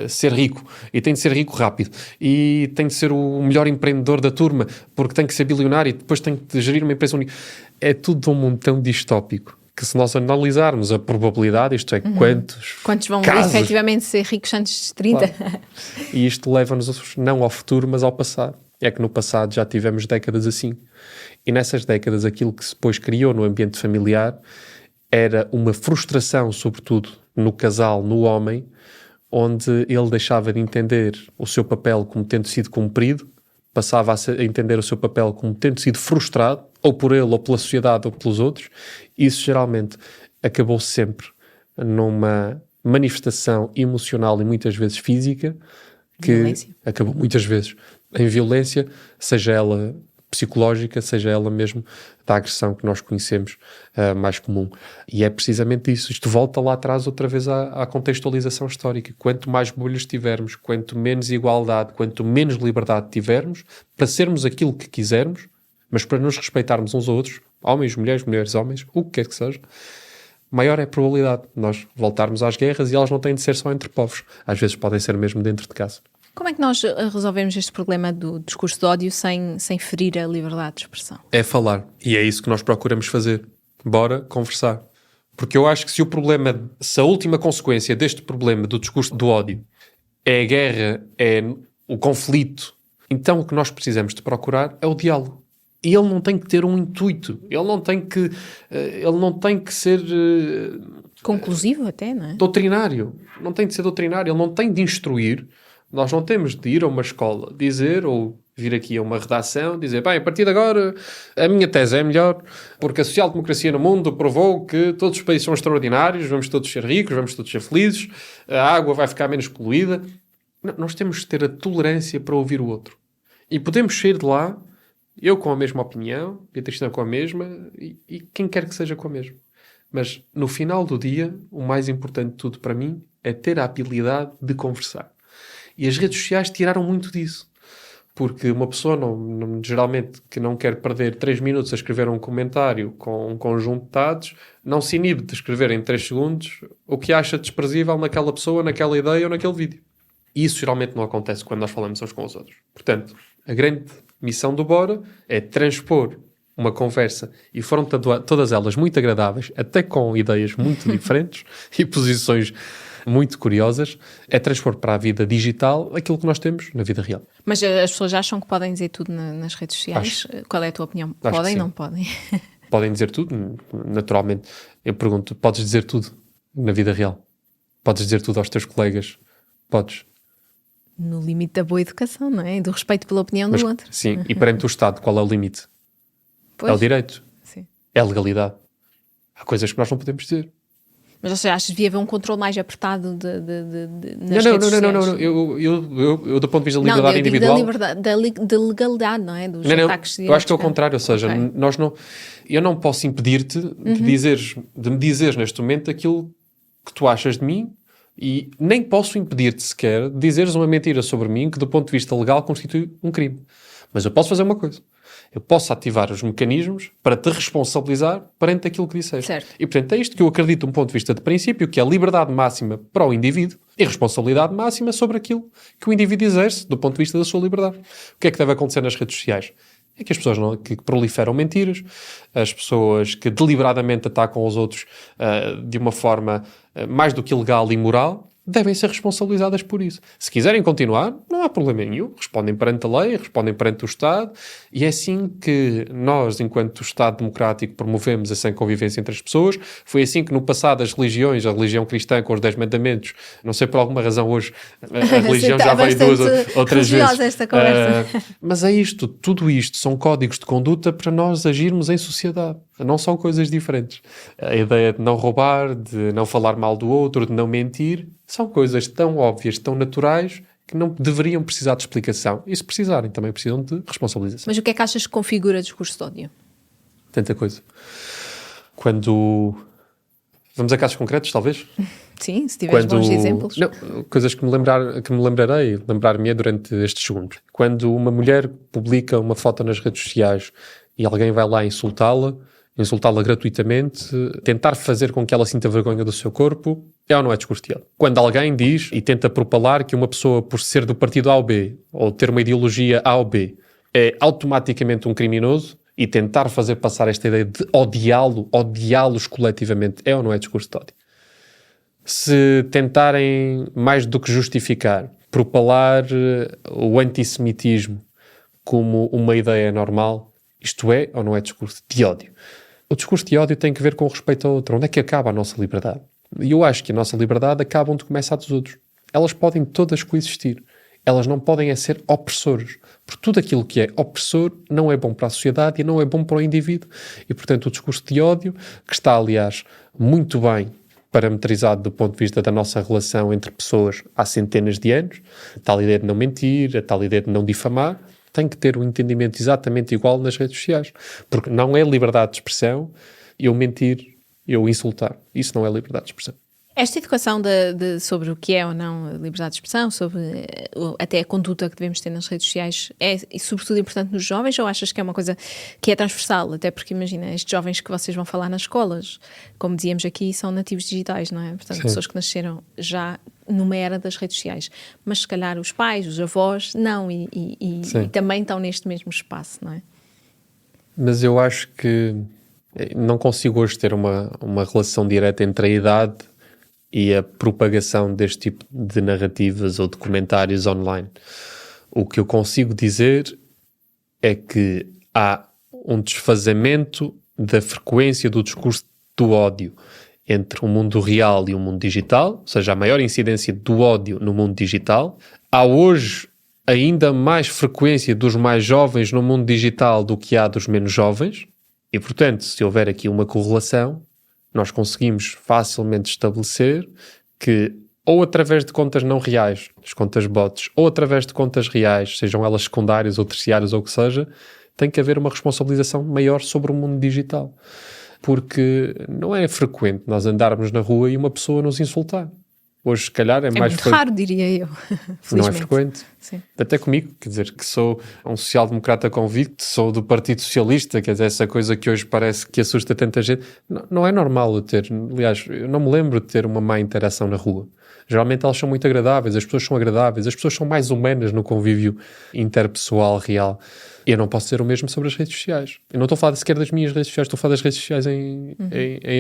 ser rico, e tem de ser rico rápido, e tem de ser o melhor empreendedor da turma, porque tem que ser bilionário e depois tem de gerir uma empresa única, é tudo de um mundo tão distópico que, se nós analisarmos a probabilidade, isto é, quantos vão casos, efetivamente ser ricos antes de 30? Claro. E isto leva-nos não ao futuro, mas ao passado. É que no passado já tivemos décadas assim. E nessas décadas aquilo que se depois criou no ambiente familiar era uma frustração, sobretudo no casal, no homem, onde ele deixava de entender o seu papel como tendo sido cumprido, passava a entender o seu papel como tendo sido frustrado, ou por ele, ou pela sociedade, ou pelos outros. Isso geralmente acabou sempre numa manifestação emocional e muitas vezes física, que violência. Acabou muitas vezes em violência, seja ela psicológica, seja ela mesmo da agressão que nós conhecemos mais comum. E é precisamente isso. Isto volta lá atrás outra vez à contextualização histórica. Quanto mais bolhas tivermos, quanto menos igualdade, quanto menos liberdade tivermos, para sermos aquilo que quisermos, mas para nos respeitarmos uns aos outros, homens, mulheres, mulheres, homens, o que quer que seja, maior é a probabilidade de nós voltarmos às guerras, e elas não têm de ser só entre povos. Às vezes podem ser mesmo dentro de casa. Como é que nós resolvemos este problema do discurso de ódio sem ferir a liberdade de expressão? É falar. E é isso que nós procuramos fazer. Bora conversar. Porque eu acho que se a última consequência deste problema do discurso do ódio é a guerra, é o conflito, então o que nós precisamos de procurar é o diálogo. E ele não tem que ter um intuito. Ele não tem que ser... conclusivo até, não é? doutrinário. Não tem de ser doutrinário. Ele não tem de instruir. Nós não temos de ir a uma escola dizer, ou vir aqui a uma redação, dizer, bem, a partir de agora a minha tese é melhor, porque a social-democracia no mundo provou que todos os países são extraordinários, vamos todos ser ricos, vamos todos ser felizes, a água vai ficar menos poluída. Não, nós temos de ter a tolerância para ouvir o outro. E podemos sair de lá, eu com a mesma opinião, e a Cristina com a mesma, e quem quer que seja com a mesma. Mas no final do dia, o mais importante de tudo para mim é ter a habilidade de conversar. E as redes sociais tiraram muito disso. Porque uma pessoa, geralmente, que não quer perder 3 minutos a escrever um comentário com um conjunto de dados, não se inibe de escrever em 3 segundos o que acha desprezível naquela pessoa, naquela ideia ou naquele vídeo. E isso geralmente não acontece quando nós falamos uns com os outros. Portanto, a grande missão do Bora é transpor uma conversa, e foram todas elas muito agradáveis, até com ideias muito diferentes e posições muito curiosas, é transpor para a vida digital aquilo que nós temos na vida real. Mas as pessoas acham que podem dizer tudo nas redes sociais? Qual é a tua opinião? Podem ou não podem? Podem dizer tudo, naturalmente. Eu pergunto, podes dizer tudo na vida real? Podes dizer tudo aos teus colegas? Podes. No limite da boa educação, não é? Do respeito pela opinião do outro. Sim, e perante o Estado, qual é o limite? Pois. É o direito. Sim. É a legalidade. Há coisas que nós não podemos dizer. Mas você acha que devia haver um controle mais apertado nas redes sociais? Não. Eu, do ponto de vista da liberdade individual... Da legalidade, não é? Dos ataques diretos. Eu acho que é o contrário. Ou seja, eu não posso impedir-te de me dizeres neste momento aquilo que tu achas de mim, e nem posso impedir-te sequer de dizeres uma mentira sobre mim que, do ponto de vista legal, constitui um crime. Mas eu posso fazer uma coisa. Eu posso ativar os mecanismos para te responsabilizar perante aquilo que disseste. Certo. E, portanto, é isto que eu acredito de um ponto de vista de princípio, que é a liberdade máxima para o indivíduo e responsabilidade máxima sobre aquilo que o indivíduo exerce do ponto de vista da sua liberdade. O que é que deve acontecer nas redes sociais? É que as pessoas que proliferam mentiras, as pessoas que deliberadamente atacam os outros de uma forma mais do que ilegal e imoral, devem ser responsabilizadas por isso. Se quiserem continuar, não há problema nenhum. Respondem perante a lei, respondem perante o Estado, e é assim que nós, enquanto Estado democrático, promovemos essa convivência entre as pessoas. Foi assim que no passado as religiões, a religião cristã com os 10 mandamentos, não sei por alguma razão hoje, a religião já veio 2 ou 3 vezes. Esta conversa. Mas é isto, tudo isto são códigos de conduta para nós agirmos em sociedade. Não são coisas diferentes. A ideia de não roubar, de não falar mal do outro, de não mentir, são coisas tão óbvias, tão naturais, que não deveriam precisar de explicação. E se precisarem, também precisam de responsabilização. Mas o que é que achas que configura discurso de ódio? Tanta coisa. Quando... Vamos a casos concretos, talvez? Sim, se tiveres bons exemplos. Não, coisas que me lembrar-me durante estes segundos. Quando uma mulher publica uma foto nas redes sociais e alguém vai lá insultá-la gratuitamente, tentar fazer com que ela sinta vergonha do seu corpo, é ou não é discurso de ódio? Quando alguém diz e tenta propalar que uma pessoa, por ser do partido A ou B, ou ter uma ideologia A ou B, é automaticamente um criminoso, e tentar fazer passar esta ideia de odiá-los coletivamente, é ou não é discurso de ódio? Se tentarem, mais do que justificar, propalar o antissemitismo como uma ideia normal, isto é ou não é discurso de ódio? O discurso de ódio tem que ver com o respeito ao outro. Onde é que acaba a nossa liberdade? E eu acho que a nossa liberdade acaba onde começa a dos outros. Elas podem todas coexistir. Elas não podem ser opressores. Porque tudo aquilo que é opressor não é bom para a sociedade e não é bom para o indivíduo. E, portanto, o discurso de ódio, que está, aliás, muito bem parametrizado do ponto de vista da nossa relação entre pessoas há centenas de anos, a tal ideia de não mentir, a tal ideia de não difamar, tem que ter um entendimento exatamente igual nas redes sociais. Porque não é liberdade de expressão eu mentir, eu insultar. Isso não é liberdade de expressão. Esta educação sobre o que é ou não liberdade de expressão, sobre até a conduta que devemos ter nas redes sociais, é sobretudo importante nos jovens, ou achas que é uma coisa que é transversal? Até porque, imagina, estes jovens que vocês vão falar nas escolas, como dizíamos aqui, são nativos digitais, não é? Portanto, pessoas que nasceram já numa era das redes sociais. Mas, se calhar, os pais, os avós, não, e também estão neste mesmo espaço, não é? Mas eu acho que não consigo hoje ter uma relação direta entre a idade e a propagação deste tipo de narrativas ou de comentários online. O que eu consigo dizer é que há um desfazamento da frequência do discurso do ódio entre o mundo real e o mundo digital, ou seja, a maior incidência do ódio no mundo digital. Há hoje ainda mais frequência dos mais jovens no mundo digital do que há dos menos jovens, e, portanto, se houver aqui uma correlação, nós conseguimos facilmente estabelecer que, ou através de contas não reais, as contas bots, ou através de contas reais, sejam elas secundárias ou terciárias ou o que seja, tem que haver uma responsabilização maior sobre o mundo digital. Porque não é frequente nós andarmos na rua e uma pessoa nos insultar. Hoje, se calhar, é mais muito raro, diria eu. Não é frequente. Sim. Até comigo, quer dizer, que sou um social-democrata convicto, sou do Partido Socialista, quer dizer, essa coisa que hoje parece que assusta tanta gente. Não é normal eu ter, aliás, eu não me lembro de ter uma má interação na rua. Geralmente elas são muito agradáveis, as pessoas são agradáveis, as pessoas são mais humanas no convívio interpessoal real. E eu não posso dizer o mesmo sobre as redes sociais. Eu não estou a falar sequer das minhas redes sociais, estou a falar das redes sociais em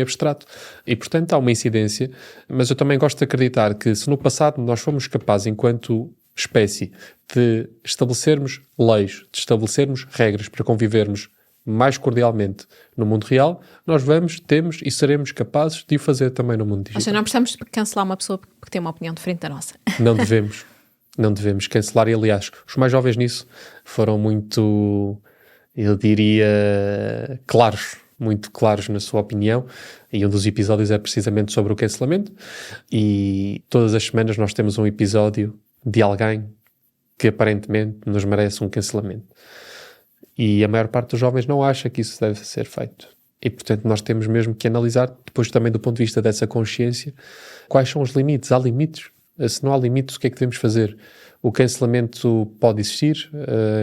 abstrato. E, portanto, há uma incidência, mas eu também gosto de acreditar que se no passado nós fomos capazes, enquanto espécie, de estabelecermos leis, de estabelecermos regras para convivermos mais cordialmente no mundo real, nós temos e seremos capazes de o fazer também no mundo digital. Ou seja, não precisamos cancelar uma pessoa porque tem uma opinião diferente da nossa. Não devemos. Não devemos cancelar. E, aliás, os mais jovens nisso foram muito, eu diria, muito claros na sua opinião. E um dos episódios é precisamente sobre o cancelamento. E todas as semanas nós temos um episódio de alguém que aparentemente nos merece um cancelamento. E a maior parte dos jovens não acha que isso deve ser feito. E, portanto, nós temos mesmo que analisar, depois também do ponto de vista dessa consciência, quais são os limites. Há limites? Se não há limites, o que é que devemos fazer? O cancelamento pode existir?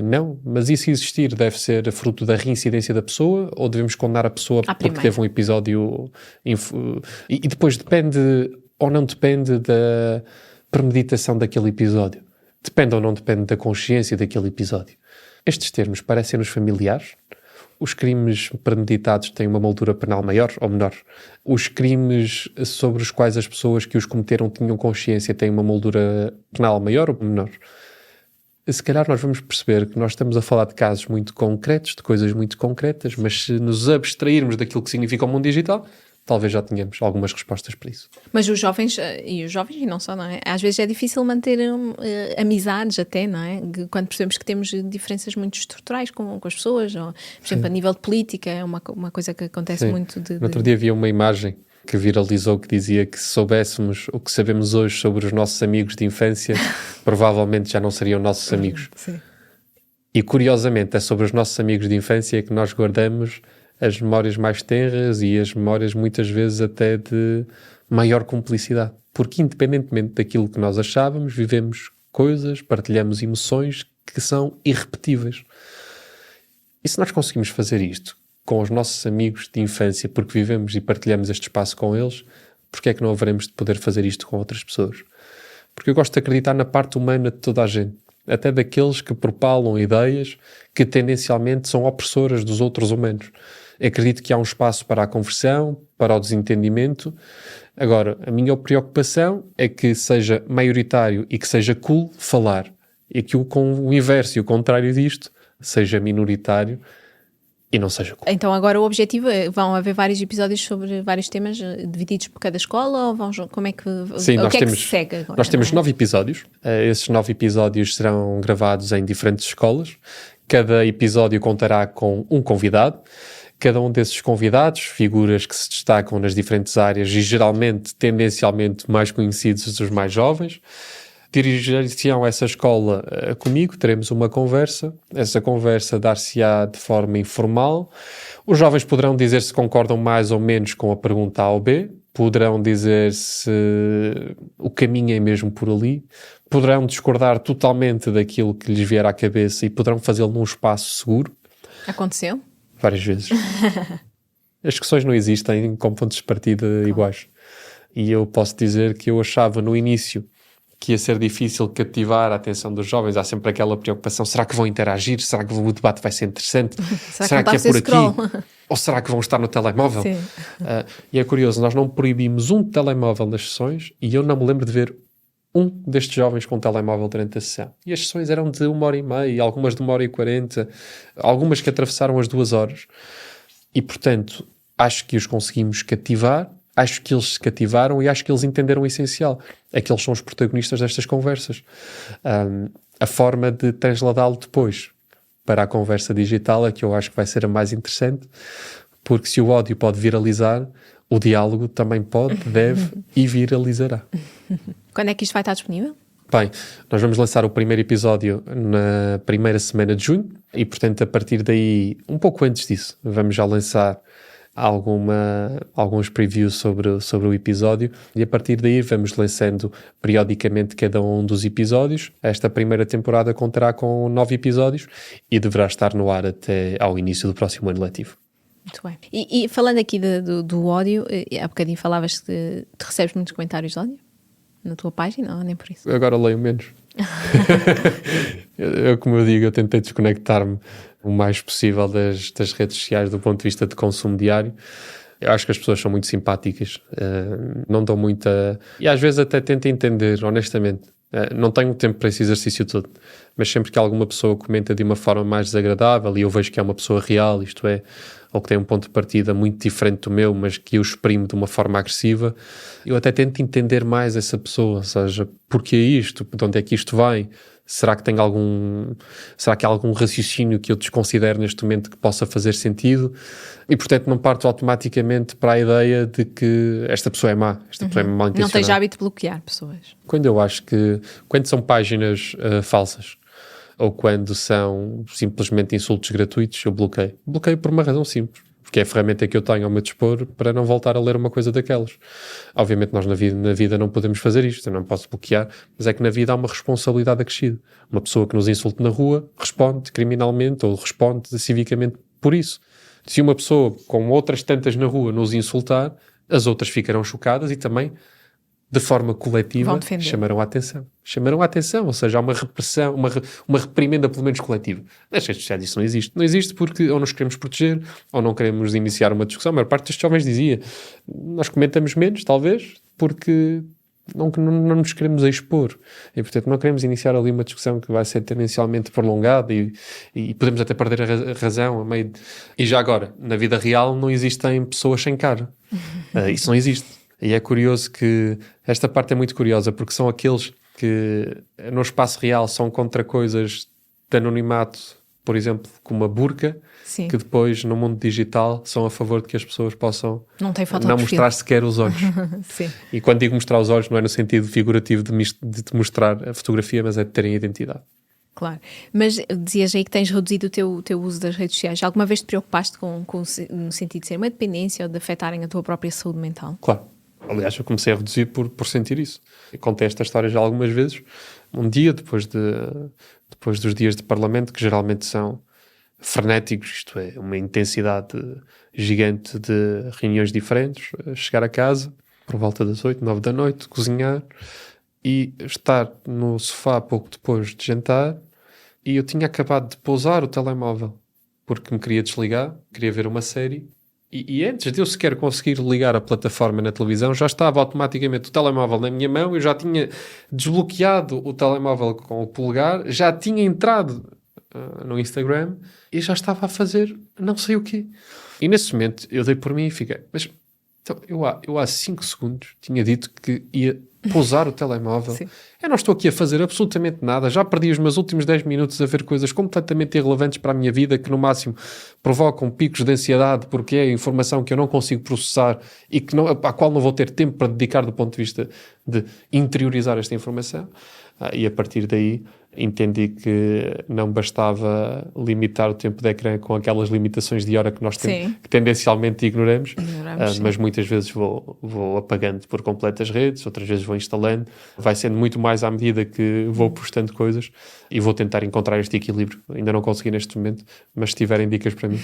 Não. Mas e se existir, deve ser fruto da reincidência da pessoa? Ou devemos condenar a pessoa porque teve um episódio... E depois depende ou não depende da premeditação daquele episódio? Depende ou não depende da consciência daquele episódio? Estes termos parecem-nos familiares? Os crimes premeditados têm uma moldura penal maior ou menor? Os crimes sobre os quais as pessoas que os cometeram tinham consciência têm uma moldura penal maior ou menor? Se calhar nós vamos perceber que nós estamos a falar de casos muito concretos, de coisas muito concretas, mas se nos abstrairmos daquilo que significa o mundo digital, talvez já tenhamos algumas respostas para isso. Mas os jovens e não só, não é? Às vezes é difícil manter amizades até, não é? Quando percebemos que temos diferenças muito estruturais com as pessoas, ou, por exemplo, a nível de política, é uma coisa que acontece muito. No outro dia havia uma imagem que viralizou que dizia que se soubéssemos o que sabemos hoje sobre os nossos amigos de infância, provavelmente já não seriam nossos amigos. Sim. E curiosamente é sobre os nossos amigos de infância que nós guardamos as memórias mais tenras e as memórias muitas vezes até de maior cumplicidade. Porque independentemente daquilo que nós achávamos, vivemos coisas, partilhamos emoções que são irrepetíveis. E se nós conseguimos fazer isto com os nossos amigos de infância, porque vivemos e partilhamos este espaço com eles, porque é que não haveremos de poder fazer isto com outras pessoas? Porque eu gosto de acreditar na parte humana de toda a gente, até daqueles que propalam ideias que tendencialmente são opressoras dos outros humanos. Acredito que há um espaço para a conversão, para o desentendimento. Agora, a minha preocupação é que seja maioritário e que seja cool falar. E que o inverso e o contrário disto seja minoritário e não seja cool. Então agora o objetivo é, vão haver vários episódios sobre vários temas divididos por cada escola, ou como é que... Sim, o que é que se segue agora? Nós temos 9 episódios. Esses 9 episódios serão gravados em diferentes escolas. Cada episódio contará com um convidado. Cada um desses convidados, figuras que se destacam nas diferentes áreas e geralmente, tendencialmente, mais conhecidos dos mais jovens, dirigir-se-ão a essa escola comigo, teremos uma conversa. Essa conversa dar-se-á de forma informal. Os jovens poderão dizer se concordam mais ou menos com a pergunta A ou B, poderão dizer se o caminho é mesmo por ali, poderão discordar totalmente daquilo que lhes vier à cabeça e poderão fazê-lo num espaço seguro. Aconteceu? Várias vezes. As discussões não existem com pontos de partida iguais. E eu posso dizer que eu achava no início que ia ser difícil cativar a atenção dos jovens. Há sempre aquela preocupação, será que vão interagir? Será que o debate vai ser interessante? será que é por aqui? Ou será que vão estar no telemóvel? E é curioso, nós não proibimos um telemóvel nas sessões e eu não me lembro de ver um destes jovens com um telemóvel durante a sessão. E as sessões eram de 1h30, algumas de 1h40, algumas que atravessaram as 2 horas. E, portanto, acho que os conseguimos cativar, acho que eles se cativaram e acho que eles entenderam o essencial. É que eles são os protagonistas destas conversas. A forma de transladá-lo depois para a conversa digital é que eu acho que vai ser a mais interessante, porque se o áudio pode viralizar, o diálogo também pode, deve e viralizará. Quando é que isto vai estar disponível? Bem, nós vamos lançar o primeiro episódio na primeira semana de junho e, portanto, a partir daí, um pouco antes disso, vamos já lançar alguns previews sobre o episódio e a partir daí vamos lançando periodicamente cada um dos episódios. Esta primeira temporada contará com 9 episódios e deverá estar no ar até ao início do próximo ano letivo. Muito bem. E falando aqui do ódio, há bocadinho falavas que te recebes muitos comentários de ódio na tua página, ou nem por isso? Agora leio menos. Como eu digo, eu tentei desconectar-me o mais possível das redes sociais do ponto de vista de consumo diário. Eu acho que as pessoas são muito simpáticas, não dão muita... E às vezes até tento entender, honestamente. Não tenho tempo para esse exercício todo, mas sempre que alguma pessoa comenta de uma forma mais desagradável e eu vejo que é uma pessoa real, isto é, ou que tem um ponto de partida muito diferente do meu, mas que eu exprimo de uma forma agressiva, eu até tento entender mais essa pessoa, ou seja, porquê isto, de onde é que isto vem, será que há algum raciocínio que eu desconsidero neste momento que possa fazer sentido? E, portanto, não parto automaticamente para a ideia de que esta pessoa é má, esta pessoa é mal intencionada. Não tens hábito de bloquear pessoas? Quando são páginas falsas, ou quando são simplesmente insultos gratuitos, eu bloqueio. Bloqueio por uma razão simples, porque é a ferramenta que eu tenho ao meu dispor para não voltar a ler uma coisa daquelas. Obviamente nós na vida não podemos fazer isto, eu não posso bloquear, mas é que na vida há uma responsabilidade acrescida. Uma pessoa que nos insulte na rua responde criminalmente ou responde civicamente por isso. Se uma pessoa com outras tantas na rua nos insultar, as outras ficarão chocadas e também, de forma coletiva, chamarão a atenção. Ou seja, há uma repressão, uma reprimenda pelo menos coletiva. Nas redes sociais isso não existe. Não existe porque ou nos queremos proteger ou não queremos iniciar uma discussão. A maior parte destes jovens dizia, nós comentamos menos, talvez, porque não nos queremos expor. E, portanto, não queremos iniciar ali uma discussão que vai ser tendencialmente prolongada e podemos até perder a razão a meio de... E já agora, na vida real não existem pessoas sem cara. Isso não existe. E é curioso que esta parte é muito curiosa porque são aqueles que no espaço real são contra coisas de anonimato, por exemplo, como a burca, sim, que depois no mundo digital são a favor de que as pessoas possam não mostrar sequer os olhos. Sim. E quando digo mostrar os olhos não é no sentido figurativo de te mostrar a fotografia, mas é de terem identidade. Claro, mas dizias aí que tens reduzido o teu uso das redes sociais. Alguma vez te preocupaste no sentido de ser uma dependência ou de afetarem a tua própria saúde mental? Claro. Aliás, eu comecei a reduzir por sentir isso. Eu contei esta história já algumas vezes. Um dia, depois dos dias de Parlamento, que geralmente são frenéticos, isto é, uma intensidade gigante de reuniões diferentes, chegar a casa, por volta das 8, 9 da noite, cozinhar e estar no sofá pouco depois de jantar e eu tinha acabado de pousar o telemóvel porque me queria desligar, queria ver uma série. E antes de eu sequer conseguir ligar a plataforma na televisão, já estava automaticamente o telemóvel na minha mão, eu já tinha desbloqueado o telemóvel com o polegar, já tinha entrado no Instagram e já estava a fazer não sei o quê. E nesse momento eu dei por mim e fiquei, mas então, eu há 5 segundos tinha dito que ia pousar o telemóvel. Sim. Eu não estou aqui a fazer absolutamente nada. Já perdi os meus últimos 10 minutos a ver coisas completamente irrelevantes para a minha vida que no máximo provocam picos de ansiedade porque é informação que eu não consigo processar e à qual não vou ter tempo para dedicar do ponto de vista de interiorizar esta informação. E a partir daí entendi que não bastava limitar o tempo de ecrã com aquelas limitações de hora que nós que tendencialmente ignoramos, mas muitas vezes vou apagando por completo as redes, outras vezes vou instalando, vai sendo muito mais à medida que vou postando coisas e vou tentar encontrar este equilíbrio. Ainda não consegui neste momento, mas se tiverem dicas para mim,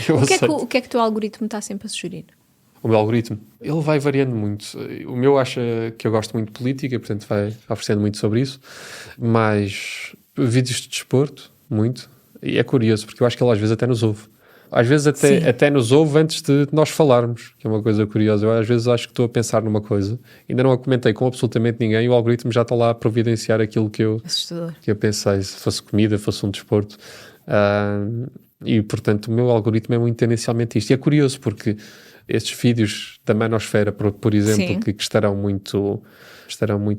eu aceito. O que é que o teu algoritmo está sempre a sugerir? O meu algoritmo, ele vai variando muito. O meu acha que eu gosto muito de política, portanto vai oferecendo muito sobre isso, mas vídeos de desporto, muito. E é curioso, porque eu acho que ele às vezes até nos ouve. Às vezes até nos ouve antes de nós falarmos, que é uma coisa curiosa. Eu às vezes acho que estou a pensar numa coisa, ainda não a comentei com absolutamente ninguém e o algoritmo já está lá a providenciar aquilo que eu pensei, se fosse comida, fosse um desporto. E, portanto, o meu algoritmo é muito tendencialmente isto. E é curioso porque estes vídeos da manosfera, por exemplo, que estarão muito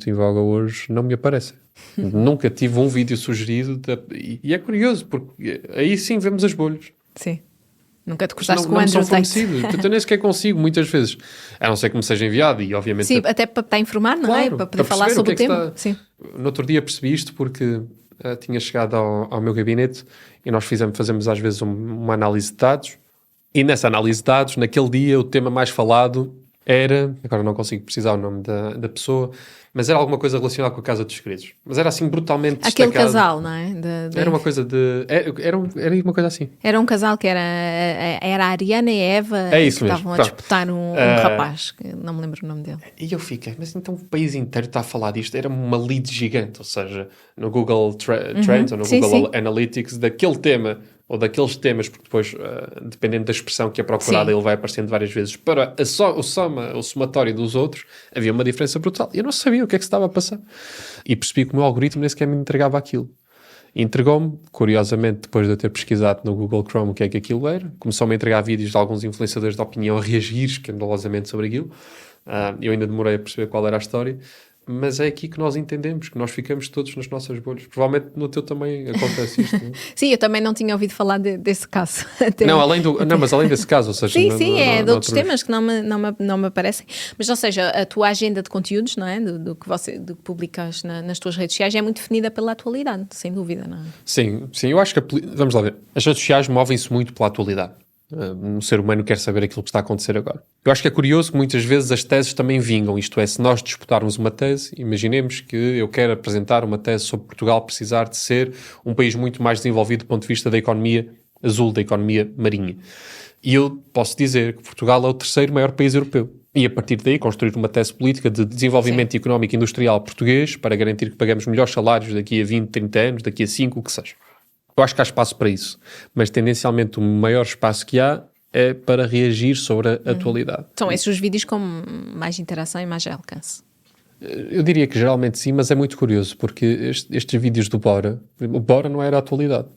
em voga hoje, não me aparecem. Nunca tive um vídeo sugerido e é curioso, porque aí sim vemos as bolhas. Sim. Nunca te cruzaste com o Andrew Tate. Não são fornecidos. Portanto, eu nem sequer consigo, muitas vezes. A não ser que me seja enviado e, obviamente... Sim, até para informar, não é? Para poder falar sobre o tema. Sim. No outro dia percebi isto porque tinha chegado ao meu gabinete e nós fazemos às vezes uma análise de dados. E nessa análise de dados, naquele dia, o tema mais falado era... Agora não consigo precisar o nome da pessoa... Mas era alguma coisa relacionada com a Casa dos Segredos. Mas era assim brutalmente destacado. Aquele casal, não é? Era uma coisa de... Era uma coisa assim. Era um casal que era a Ariana e a Eva que estavam a disputar um rapaz, que não me lembro o nome dele. E eu fiquei, mas então o país inteiro está a falar disto. Era uma lead gigante, ou seja, no Google Trends ou no Google Analytics, daquele tema... ou daqueles temas, porque depois, dependendo da expressão que é procurada, ele vai aparecendo várias vezes, para o somatório dos outros, havia uma diferença brutal. Eu não sabia o que é que se estava a passar. E percebi que o meu algoritmo nem sequer me entregava aquilo. E entregou-me, curiosamente, depois de eu ter pesquisado no Google Chrome o que é que aquilo era, começou-me a entregar vídeos de alguns influenciadores de opinião a reagir escandalosamente sobre aquilo. Eu ainda demorei a perceber qual era a história. Mas é aqui que nós entendemos, que nós ficamos todos nas nossas bolhas. Provavelmente no teu também acontece isto. Não? Sim, eu também não tinha ouvido falar desse caso. Mas além desse caso, ou seja... Sim, de outros temas que não me aparecem. Mas, ou seja, a tua agenda de conteúdos, não é? Do que publicas nas tuas redes sociais é muito definida pela atualidade, sem dúvida, não é? Sim, eu acho que... Vamos lá ver. As redes sociais movem-se muito pela atualidade. Um ser humano quer saber aquilo que está a acontecer agora. Eu acho que é curioso que muitas vezes as teses também vingam, isto é, se nós disputarmos uma tese, imaginemos que eu quero apresentar uma tese sobre Portugal precisar de ser um país muito mais desenvolvido do ponto de vista da economia azul, da economia marinha. E eu posso dizer que Portugal é o terceiro maior país europeu. E a partir daí construir uma tese política de desenvolvimento económico e industrial português para garantir que pagamos melhores salários daqui a 20, 30 anos, daqui a 5, o que seja. Eu acho que há espaço para isso, mas tendencialmente o maior espaço que há é para reagir sobre a atualidade. São esses os vídeos com mais interação e mais alcance? Eu diria que geralmente sim, mas é muito curioso, porque estes vídeos do Bora, o Bora não era a atualidade.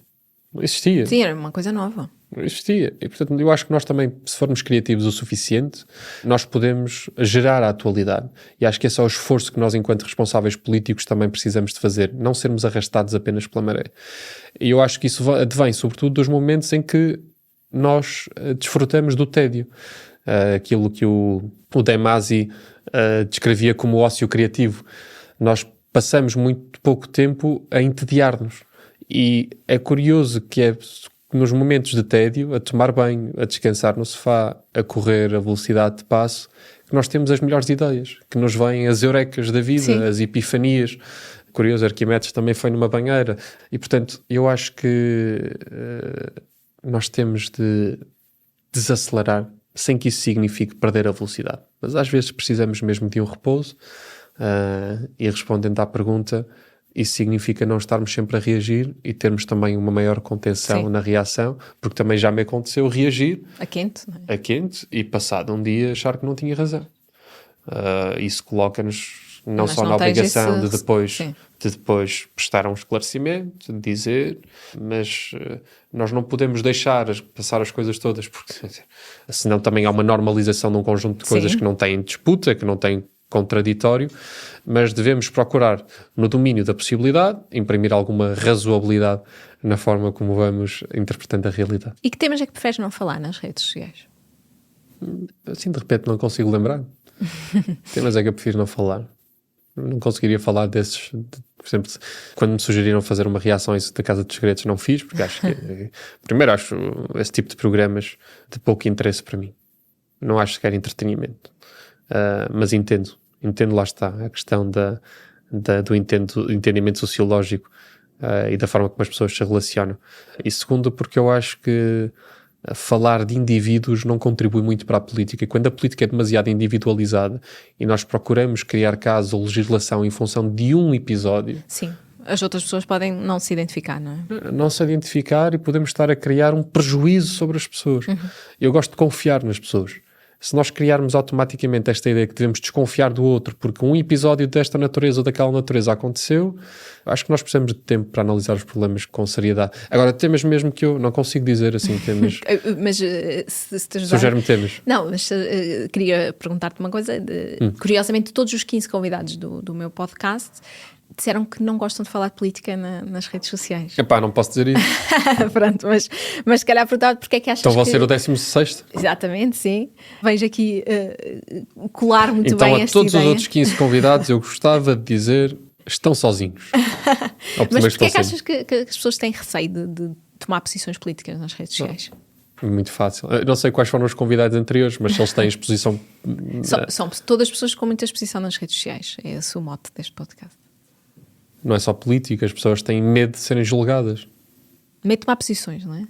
Não existia. Sim, era uma coisa nova. Não existia. E, portanto, eu acho que nós também, se formos criativos o suficiente, nós podemos gerar a atualidade. E acho que esse é o esforço que nós, enquanto responsáveis políticos, também precisamos de fazer. Não sermos arrastados apenas pela maré. E eu acho que isso advém, sobretudo, dos momentos em que nós desfrutamos do tédio. Aquilo que o Demasi descrevia como ócio criativo. Nós passamos muito pouco tempo a entediar-nos. E é curioso que é nos momentos de tédio, a tomar banho, a descansar no sofá, a correr a velocidade de passo, que nós temos as melhores ideias, que nos vêm as eurecas da vida, as epifanias. Curioso, Arquimedes também foi numa banheira. E, portanto, eu acho que nós temos de desacelerar, sem que isso signifique perder a velocidade. Mas às vezes precisamos mesmo de um repouso. E respondendo à pergunta, isso significa não estarmos sempre a reagir e termos também uma maior contenção na reação, porque também já me aconteceu reagir a quente, não é? A quente e passado um dia achar que não tinha razão. Isso coloca-nos não só na obrigação de depois prestar um esclarecimento, de dizer, mas nós não podemos deixar passar as coisas todas, porque senão também há uma normalização de um conjunto de coisas que não têm disputa, que não têm contraditório, mas devemos procurar, no domínio da possibilidade, imprimir alguma razoabilidade na forma como vamos interpretando a realidade. E que temas é que preferes não falar nas redes sociais? Assim, de repente, não consigo lembrar. Temas é que eu prefiro não falar. Não conseguiria falar desses... Por exemplo, quando me sugeriram fazer uma reação a isso da Casa dos Segredos, não fiz, porque acho que... primeiro, acho esse tipo de programas de pouco interesse para mim. Não acho sequer entretenimento. Mas entendo, lá está, a questão do entendimento sociológico e da forma como as pessoas se relacionam. E segundo, porque eu acho que falar de indivíduos não contribui muito para a política. E quando a política é demasiado individualizada e nós procuramos criar casos ou legislação em função de um episódio, As outras pessoas podem não se identificar, não é? Não se identificar e podemos estar a criar um prejuízo sobre as pessoas. Eu gosto de confiar nas pessoas. Se nós criarmos automaticamente esta ideia que devemos desconfiar do outro porque um episódio desta natureza ou daquela natureza aconteceu, acho que nós precisamos de tempo para analisar os problemas com seriedade. Agora, temas mesmo que eu não consigo dizer assim, temas... Mas se te ajudar... Sugere-me temas. Não, mas queria perguntar-te uma coisa. Curiosamente, todos os 15 convidados do meu podcast disseram que não gostam de falar de política nas redes sociais. Epá, não posso dizer isso. Pronto, mas se calhar perguntava porque é que achas então vou que... ser o 16º? Exatamente, sim. Vejo aqui colar muito então, bem a esta todos ideia. os outros 15 convidados eu gostava de dizer estão sozinhos. Mas porquê é que achas que as pessoas têm receio de tomar posições políticas nas redes sociais? Muito fácil. Eu não sei quais foram os convidados anteriores, mas se eles têm exposição... São todas pessoas com muita exposição nas redes sociais. É esse o mote deste podcast. Não é só política, as pessoas têm medo de serem julgadas. Medo de tomar posições, não é?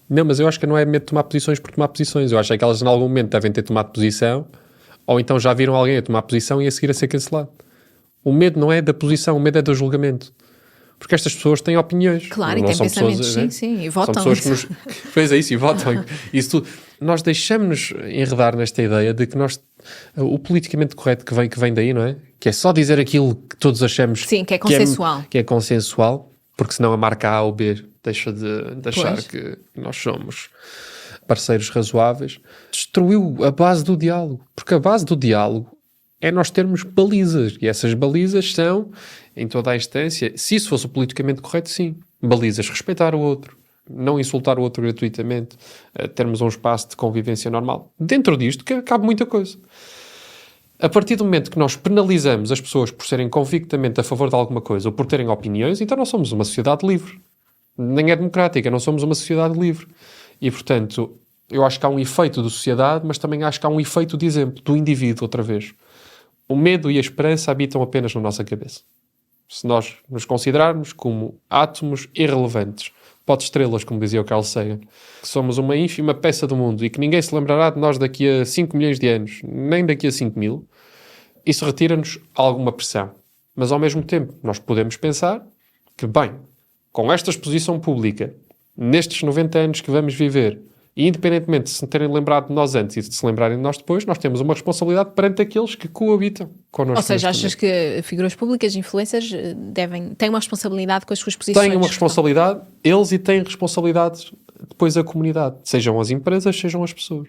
Não, mas eu acho que não é medo de tomar posições por tomar posições. Eu acho que elas em algum momento devem ter tomado posição, ou então já viram alguém a tomar posição e a seguir a ser cancelado. O medo não é da posição, o medo é do julgamento. Porque estas pessoas têm opiniões. Claro, não e têm são pensamentos, pessoas, sim, e votam. São pessoas que nos... Pois é isso, e votam. Isso tudo. Nós deixamos-nos enredar nesta ideia de que nós... O politicamente correto que vem daí, não é? Que é só dizer aquilo que todos achamos... Sim, que é consensual. Que é consensual, porque senão a marca A ou B deixa de achar Pois. que nós somos parceiros razoáveis. Destruiu a base do diálogo. Porque a base do diálogo é nós termos balizas. E essas balizas são, em toda a instância, se isso fosse o politicamente correto, sim. Balizas, respeitar o outro. Não insultar o outro gratuitamente, termos um espaço de convivência normal. Dentro disto cabe muita coisa. A partir do momento que nós penalizamos as pessoas por serem convictamente a favor de alguma coisa ou por terem opiniões, então não somos uma sociedade livre. Nem é democrática, não somos uma sociedade livre. E, portanto, eu acho que há um efeito de sociedade, mas também acho que há um efeito de exemplo, do indivíduo, outra vez. O medo e a esperança habitam apenas na nossa cabeça. Se nós nos considerarmos como átomos irrelevantes, estrelas, como dizia o Carl Sagan, que somos uma ínfima peça do mundo e que ninguém se lembrará de nós daqui a 5 milhões de anos, nem daqui a 5 mil, isso retira-nos alguma pressão. Mas, ao mesmo tempo, nós podemos pensar que, bem, com esta exposição pública, nestes 90 anos que vamos viver, e independentemente de se terem lembrado de nós antes e de se lembrarem de nós depois, nós temos uma responsabilidade perante aqueles que coabitam connosco. Ou seja, achas que figuras públicas, influencers, têm uma responsabilidade com as suas posições? Têm uma responsabilidade, eles, e têm responsabilidades depois a comunidade. Sejam as empresas, sejam as pessoas.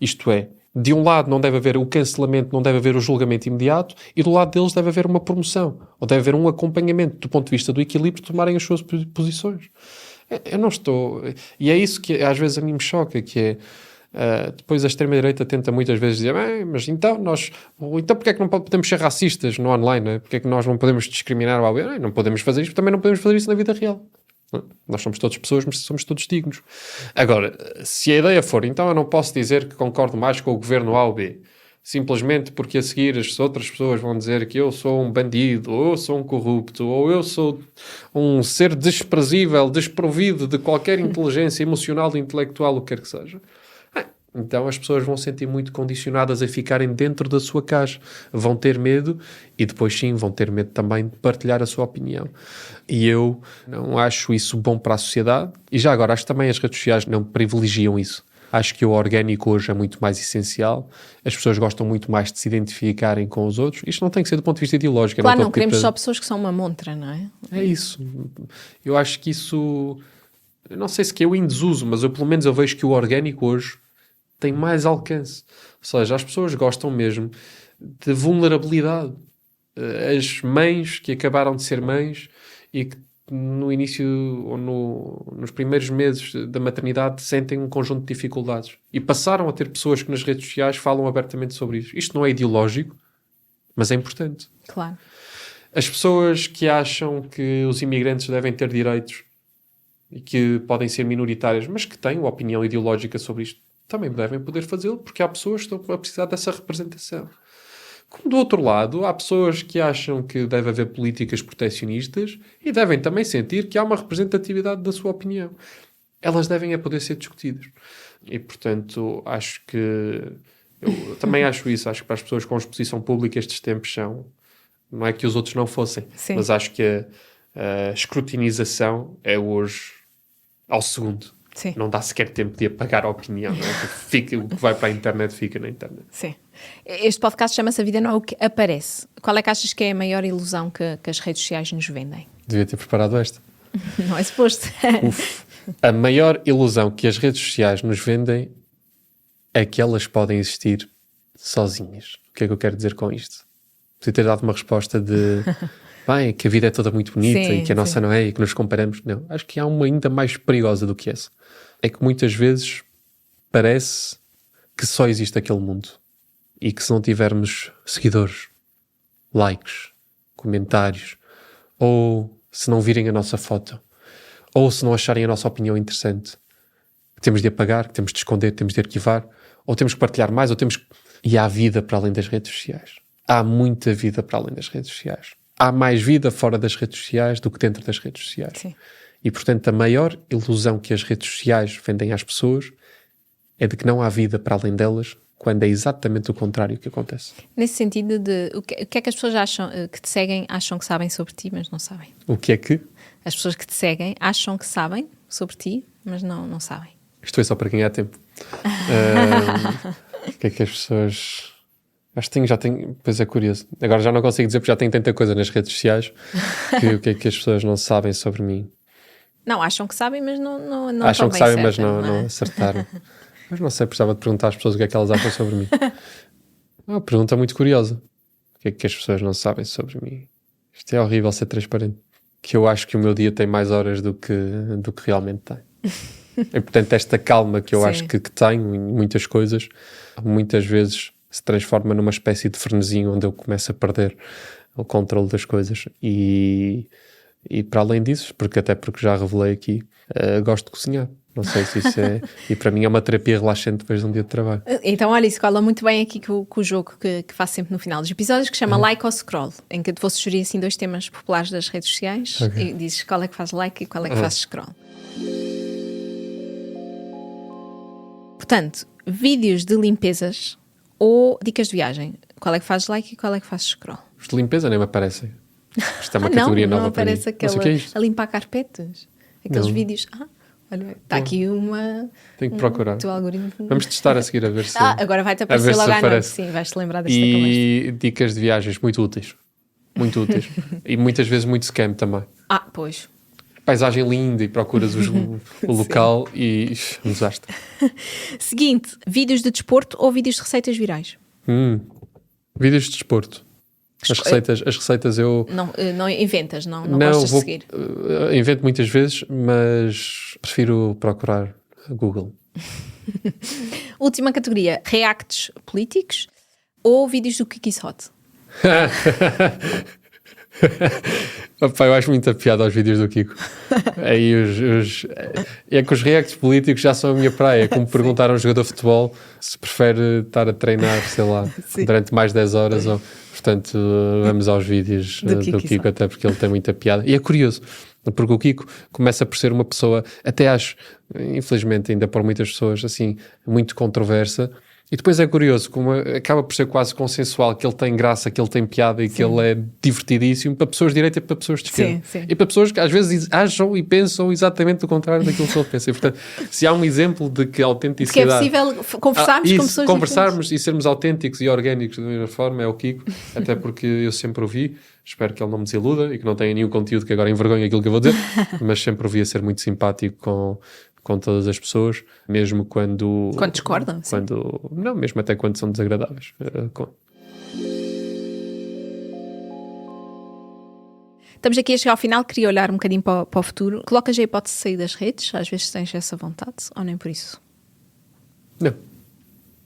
Isto é, de um lado não deve haver o cancelamento, não deve haver o julgamento imediato, e do lado deles deve haver uma promoção, ou deve haver um acompanhamento do ponto de vista do equilíbrio de tomarem as suas posições. Eu não estou... E é isso que às vezes a mim me choca, que é... depois a extrema-direita tenta muitas vezes dizer mas então porque é que não podemos ser racistas no online? Né? Porque é que nós não podemos discriminar o AB? Não podemos fazer isso, também não podemos fazer isso na vida real. Não? Nós somos todos pessoas, mas somos todos dignos. Agora, se a ideia for, então eu não posso dizer que concordo mais com o governo A ou B, simplesmente porque a seguir as outras pessoas vão dizer que eu sou um bandido, ou eu sou um corrupto, ou eu sou um ser desprezível, desprovido de qualquer inteligência emocional e intelectual, o que quer que seja. Então as pessoas vão se sentir muito condicionadas a ficarem dentro da sua caixa. Vão ter medo e depois sim vão ter medo também de partilhar a sua opinião. E eu não acho isso bom para a sociedade. E já agora, acho que também as redes sociais não privilegiam isso. Acho que o orgânico hoje é muito mais essencial. As pessoas gostam muito mais de se identificarem com os outros. Isto não tem que ser do ponto de vista ideológico. Claro, não queremos só pessoas que são uma montra, não é? É isso. Eu acho que isso... Eu não sei se que é o em desuso, mas pelo menos eu vejo que o orgânico hoje tem mais alcance. Ou seja, as pessoas gostam mesmo de vulnerabilidade. As mães que acabaram de ser mães e que no início ou nos primeiros meses da maternidade sentem um conjunto de dificuldades e passaram a ter pessoas que nas redes sociais falam abertamente sobre isso. Isto não é ideológico, mas é importante. Claro. As pessoas que acham que os imigrantes devem ter direitos e que podem ser minoritárias, mas que têm uma opinião ideológica sobre isto, também devem poder fazê-lo, porque há pessoas que estão a precisar dessa representação. Como do outro lado, há pessoas que acham que deve haver políticas proteccionistas e devem também sentir que há uma representatividade da sua opinião. Elas devem poder ser discutidas. E, portanto, acho que... Eu também acho isso. Acho que para as pessoas com exposição pública estes tempos são... Não é que os outros não fossem, Sim. mas acho que a escrutinização é hoje ao segundo. Sim. Não dá sequer tempo de apagar a opinião. Não é? O que vai para a internet fica na internet. Sim. Este podcast chama-se A Vida Não é o que Aparece. Qual é que achas que é a maior ilusão que as redes sociais nos vendem? Devia ter preparado esta. Não é suposto. A maior ilusão que as redes sociais nos vendem é que elas podem existir sozinhas. O que é que eu quero dizer com isto? Podia ter dado uma resposta de bem, que a vida é toda muito bonita e que a nossa não é e que nos comparamos. Não, acho que há uma ainda mais perigosa do que essa. É que muitas vezes parece que só existe aquele mundo e que se não tivermos seguidores, likes, comentários, ou se não virem a nossa foto, ou se não acharem a nossa opinião interessante, que temos de apagar, que temos de esconder, que temos de arquivar, ou temos que partilhar mais, ou temos... E há vida para além das redes sociais. Há muita vida para além das redes sociais. Há mais vida fora das redes sociais do que dentro das redes sociais. Sim. E, portanto, a maior ilusão que as redes sociais vendem às pessoas é de que não há vida para além delas, quando é exatamente o contrário que acontece. Nesse sentido de... O que é que as pessoas acham, que te seguem acham que sabem sobre ti, mas não sabem? O que é que? As pessoas que te seguem acham que sabem sobre ti, mas não sabem. Isto foi só para ganhar tempo. O que é que as pessoas... Acho que já tenho... Pois é curioso. Agora já não consigo dizer porque já tenho tanta coisa nas redes sociais que o que é que as pessoas não sabem sobre mim. Não, acham que sabem, mas não acham que sabem, mas certo, não acertaram. Mas não sei, precisava de perguntar às pessoas o que é que elas acham sobre mim. Uma pergunta muito curiosa. O que é que as pessoas não sabem sobre mim? Isto é horrível ser transparente. Que eu acho que o meu dia tem mais horas do que realmente tem. E portanto esta calma que eu acho que tenho em muitas coisas, muitas vezes se transforma numa espécie de frenesim onde eu começo a perder o controle das coisas. E para além disso, porque já revelei aqui, gosto de cozinhar. Não sei se isso é... E para mim é uma terapia relaxante depois de um dia de trabalho. Então, olha, isso cola muito bem aqui com o jogo que faço sempre no final dos episódios, que chama Like ou Scroll, em que eu te vou sugerir assim 2 temas populares das redes sociais e dizes qual é que faz like e qual é que faz scroll. Portanto, vídeos de limpezas ou dicas de viagem. Qual é que faz like e qual é que faz scroll? Os de limpeza nem me aparecem. Isto é uma categoria nova para mim. Não aparece aquela a limpar carpetes. Aqueles vídeos... Olha, está aqui uma... Tenho que procurar. Teu algoritmo... Vamos testar a seguir a ver se... agora vai-te aparecer logo à noite. Sim, vais-te lembrar desta conversa. E dicas de viagens muito úteis. Muito úteis. E muitas vezes muito scam também. Pois. Paisagem linda e procuras o local e um desastre. Seguinte, vídeos de desporto ou vídeos de receitas virais? Vídeos de desporto. As receitas eu... Não inventas, não gostas de seguir? Invento muitas vezes, mas prefiro procurar a Google. Última categoria, reacts políticos ou vídeos do Kikis Hot? Opa, eu acho muita piada aos vídeos do Kiko. Aí é que os reacts políticos já são a minha praia. É como perguntar a um jogador de futebol se prefere estar a treinar, sei lá, durante mais 10 horas ou... Portanto, vamos aos vídeos do Kiko, até porque ele tem muita piada. E é curioso, porque o Kiko começa por ser uma pessoa, até acho, infelizmente ainda por muitas pessoas, assim, muito controversa. E depois é curioso, como acaba por ser quase consensual, que ele tem graça, que ele tem piada e que ele é divertidíssimo para pessoas de direita e para pessoas de esquerda. E para pessoas que às vezes acham e pensam exatamente o contrário daquilo que ele pensa. E, portanto, se há um exemplo de que a autenticidade... Que é possível conversarmos com pessoas conversarmos diferentes. E sermos autênticos e orgânicos da mesma forma, é o Kiko. Até porque eu sempre ouvi, espero que ele não me desiluda e que não tenha nenhum conteúdo que agora envergonhe aquilo que eu vou dizer, mas sempre ouvi a ser muito simpático com todas as pessoas, mesmo quando discordam, não, mesmo até quando são desagradáveis. Estamos aqui a chegar ao final, queria olhar um bocadinho para o futuro. Colocas a hipótese de sair das redes? Às vezes tens essa vontade, ou nem por isso?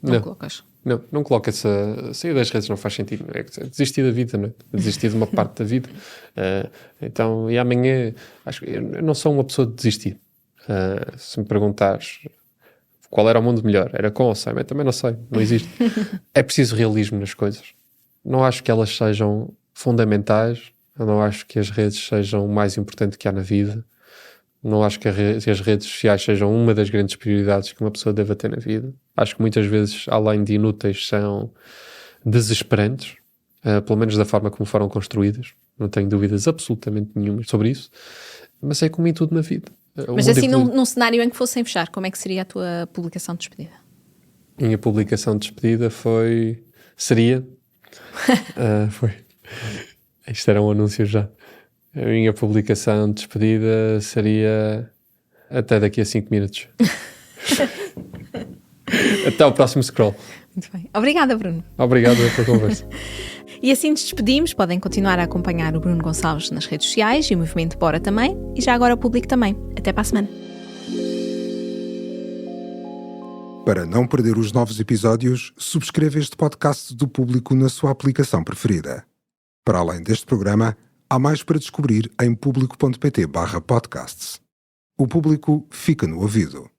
Não colocas? Não coloco essa... Sair das redes não faz sentido. É desistir da vida, não é? Desistir de uma parte da vida. Então, e amanhã... eu não sou uma pessoa de desistir. Se me perguntares qual era o mundo melhor, era com ou sem, mas também não sei, não existe. É preciso realismo nas coisas. Não acho que elas sejam fundamentais, eu não acho que as redes sejam o mais importante que há na vida, não acho que as redes sociais sejam uma das grandes prioridades que uma pessoa deva ter na vida. Acho que muitas vezes, além de inúteis, são desesperantes, pelo menos da forma como foram construídas. Não tenho dúvidas absolutamente nenhumas sobre isso. Mas é como em tudo na vida. Mas assim, num cenário em que fossem fechar, como é que seria a tua publicação de despedida? Minha publicação de despedida seria... foi... Isto era um anúncio já. A minha publicação de despedida seria até daqui a 5 minutos. Até ao próximo scroll. Muito bem. Obrigada, Bruno. Obrigado pela conversa. E assim nos despedimos. Podem continuar a acompanhar o Bruno Gonçalves nas redes sociais e o Movimento Bora também. E já agora o público também. Até para a semana. Para não perder os novos episódios, subscreva este podcast do Público na sua aplicação preferida. Para além deste programa, há mais para descobrir em público.pt/podcasts. O Público fica no ouvido.